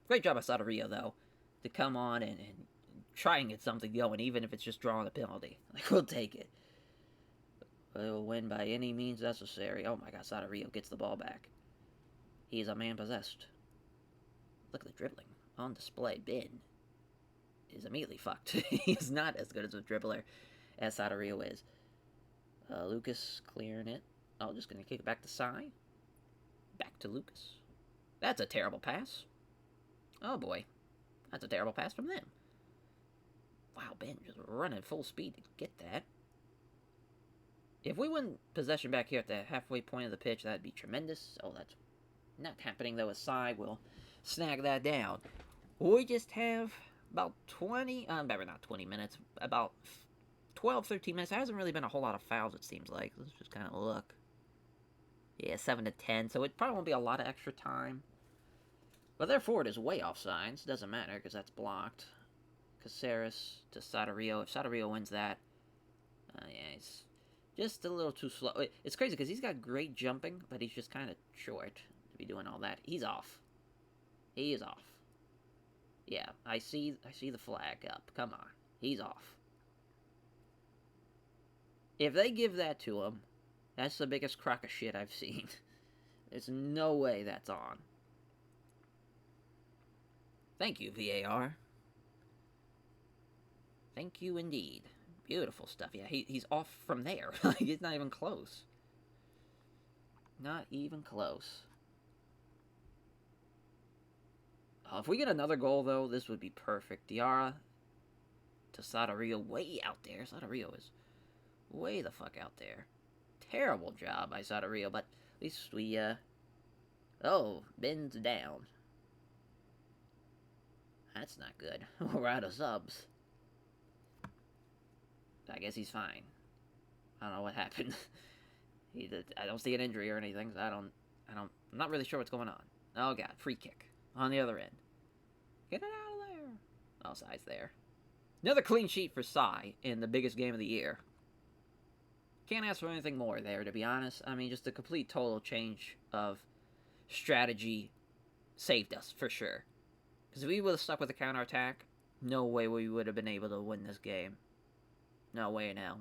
Great job by Sadario, though, to come on and try and get something going, even if it's just drawing a penalty. Like, we'll take it. We'll win by any means necessary. Oh my god, Sadario gets the ball back. He's a man possessed. Look at the dribbling on display. Ben is immediately fucked. He's not as good as a dribbler as Sadario is. Lucas clearing it. Oh, just going to kick it back to Sai. Back to Lucas. That's a terrible pass. Oh boy. That's a terrible pass from them. Wow, Ben just running full speed to get that. If we win possession back here at the halfway point of the pitch, that'd be tremendous. Oh, that's not happening, though. Aside, we'll snag that down. We just have about 20, maybe not 20 minutes, about 12, 13 minutes. There hasn't really been a whole lot of fouls, it seems like. Let's just kind of look. Yeah, 7 to 10, so it probably won't be a lot of extra time. But their forward is way offsides. Doesn't matter, because that's blocked. Caceres to Sadario. If Sadario wins that, yeah, he's just a little too slow. It's crazy, because he's got great jumping, but he's just kind of short to be doing all that. He's off. He is off. Yeah, I see the flag up. Come on. He's off. If they give that to him, that's the biggest crock of shit I've seen. There's no way that's on. Thank you, VAR. Thank you indeed. Beautiful stuff. Yeah, he's off from there. He's not even close. Not even close. If we get another goal, though, this would be perfect. Diarra to Sadario, way out there. Sadario is way the fuck out there. Terrible job by Sadario, but at least we, oh, Ben's down. That's not good. We're out of subs. I guess he's fine. I don't know what happened. I don't see an injury or anything, so I'm not really sure what's going on. Oh god, free kick. On the other end. Get it out of there. Oh, Sai's there. Another clean sheet for Sai in the biggest game of the year. Can't ask for anything more there, to be honest. I mean, just a complete total change of strategy saved us, for sure. Because if we would have stuck with the counterattack, no way we would have been able to win this game. No way now.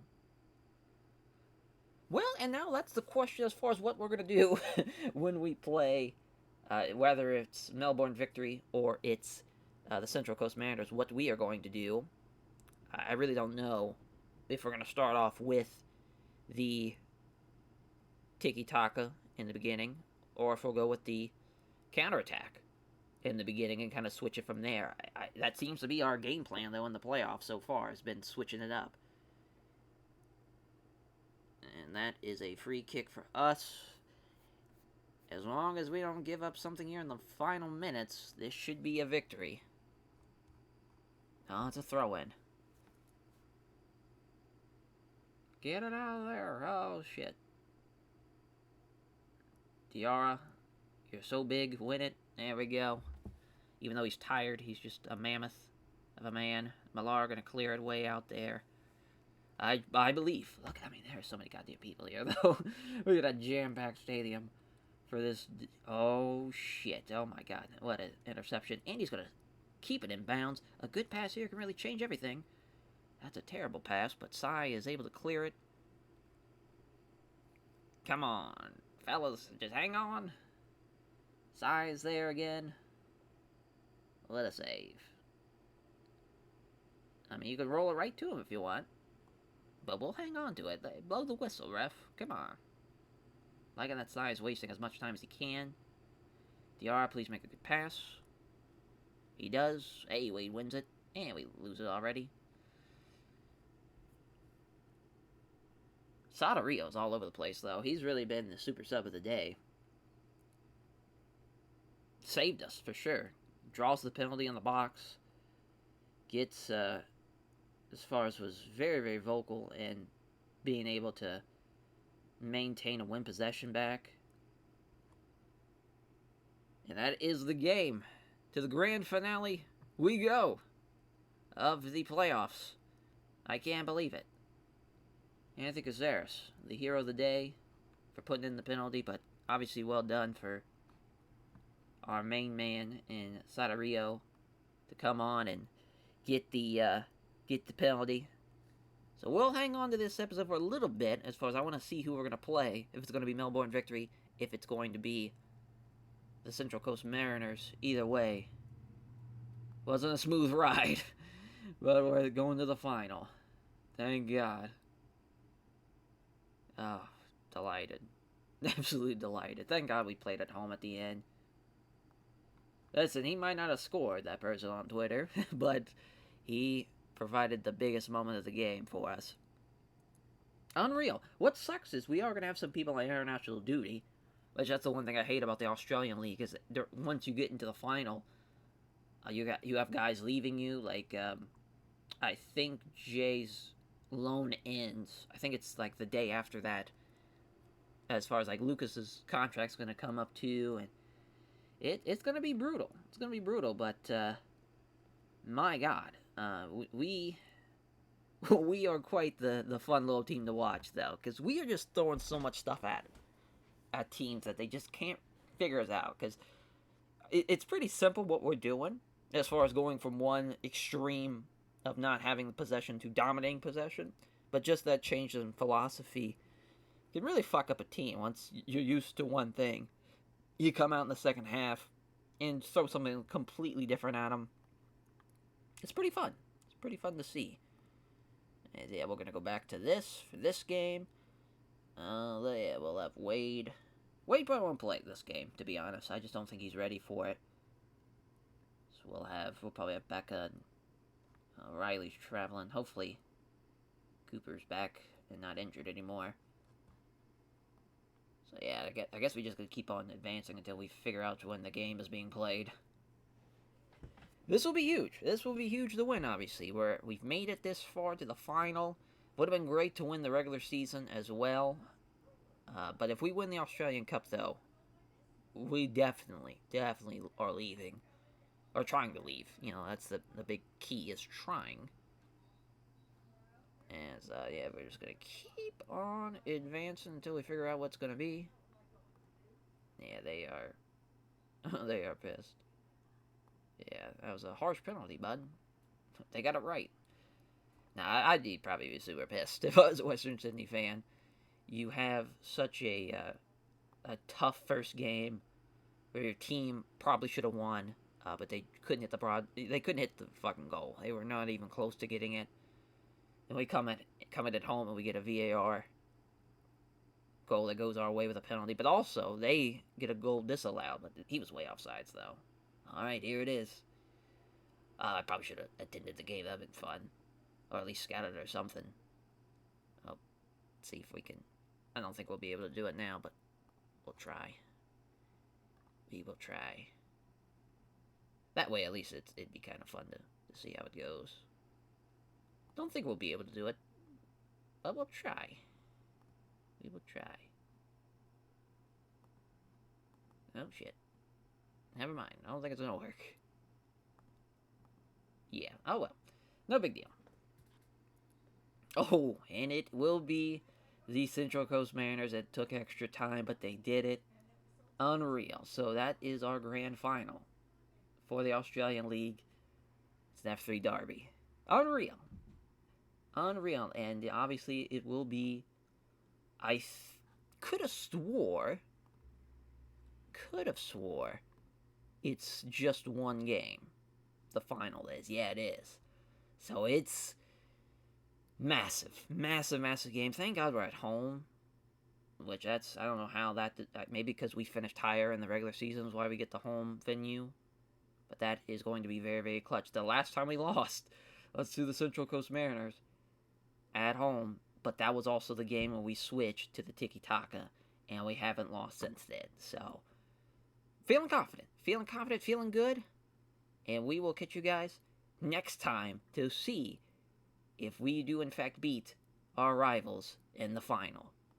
Well, and now that's the question as far as what we're going to do when we play, whether it's Melbourne Victory or it's the Central Coast Mariners, what we are going to do. I really don't know if we're going to start off with the tiki-taka in the beginning, or if we'll go with the counterattack in the beginning and kind of switch it from there. That seems to be our game plan, though, in the playoffs so far, has been switching it up. And that is a free kick for us. As long as we don't give up something here in the final minutes, this should be a victory. Oh, it's a throw-in. Get it out of there. Oh, shit. Diarra, you're so big. Win it. There we go. Even though he's tired, he's just a mammoth of a man. Millar going to clear it way out there. I believe. Look, I mean, there's so many goddamn people here, though. Look at that jam-packed stadium for this. Oh, shit. Oh, my God. What an interception. And he's going to keep it in bounds. A good pass here can really change everything. That's a terrible pass, but Sai is able to clear it. Come on, fellas. Just hang on. Sai is there again. Let us save. I mean, you could roll it right to him if you want. But we'll hang on to it. Blow the whistle, ref. Come on. Liking that Sai is wasting as much time as he can. Diarra, please make a good pass. He does. Hey, Wade wins it. And we lose it already. Sada Rio's all over the place, though. He's really been the super sub of the day. Saved us, for sure. Draws the penalty in the box. Gets, as far as was very, very vocal in being able to maintain a win possession back. And that is the game. To the grand finale we go of the playoffs. I can't believe it. Anthony Caceres, the hero of the day for putting in the penalty, but obviously well done for our main man in Sada Rio to come on and get the penalty. So we'll hang on to this episode for a little bit as far as I want to see who we're going to play. If it's going to be Melbourne Victory, if it's going to be the Central Coast Mariners. Either way, wasn't a smooth ride, but we're going to the final. Thank God. Oh, delighted. Absolutely delighted. Thank God we played at home at the end. Listen, he might not have scored, that person on Twitter, but he provided the biggest moment of the game for us. Unreal. What sucks is we are going to have some people on international duty, which that's the one thing I hate about the Australian League, is once you get into the final, you have guys leaving you, like, I think Jay's loan ends. I think it's like the day after that, as far as like Lucas's contract's going to come up too, and it's going to be brutal. It's going to be brutal, but my God, we are quite the fun little team to watch, though, because we are just throwing so much stuff at teams that they just can't figure us out, because it's pretty simple what we're doing as far as going from one extreme of not having the possession to dominating possession, but just that change in philosophy can really fuck up a team once you're used to one thing. You come out in the second half and throw something completely different at them. It's pretty fun. It's pretty fun to see. And yeah, we're going to go back to this for this game. Yeah, we'll have Wade. Wade probably won't play this game, to be honest. I just don't think he's ready for it. So we'll probably have Becca and Riley's traveling. Hopefully Cooper's back and not injured anymore. So yeah, I guess we just gotta keep on advancing until we figure out when the game is being played. This will be huge. This will be huge to win, obviously. We've made it this far to the final. Would have been great to win the regular season as well. But if we win the Australian Cup, though, we definitely are leaving. Or trying to leave. You know, that's the big key, is trying. And, yeah, we're just going to keep on advancing until we figure out what's going to be. Yeah, they are. They are pissed. Yeah, that was a harsh penalty, bud. They got it right. Now, I'd probably be super pissed if I was a Western Sydney fan. You have such a tough first game where your team probably should have won, but they couldn't hit they couldn't hit the fucking goal. They were not even close to getting it. And we come at home and we get a VAR goal that goes our way with a penalty. But also, they get a goal disallowed. But he was way offsides, though. Alright, here it is. I probably should have attended the game. That would have been fun. Or at least scouted or something. I'll see if we can. I don't think we'll be able to do it now, but we'll try. We will try. That way, at least it'd be kind of fun to see how it goes. Don't think we'll be able to do it, but we'll try. We will try. Oh, shit. Never mind. I don't think it's gonna work. Yeah, oh well. No big deal. Oh, and it will be the Central Coast Mariners. That took extra time, but they did it. Unreal. So that is our grand final for the Australian League. It's an F3 derby. Unreal. Unreal. And obviously it will be... I could have swore it's just one game. The final is. Yeah, it is. So it's massive game. Thank God we're at home. Which I don't know how that... maybe because we finished higher in the regular season is why we get the home venue. But that is going to be very, very clutch. The last time we lost was to the Central Coast Mariners at home but that was also the game when we switched to the tiki-taka, and we haven't lost since then. So, feeling confident, feeling good, and we will catch you guys next time to see if we do in fact beat our rivals in the final.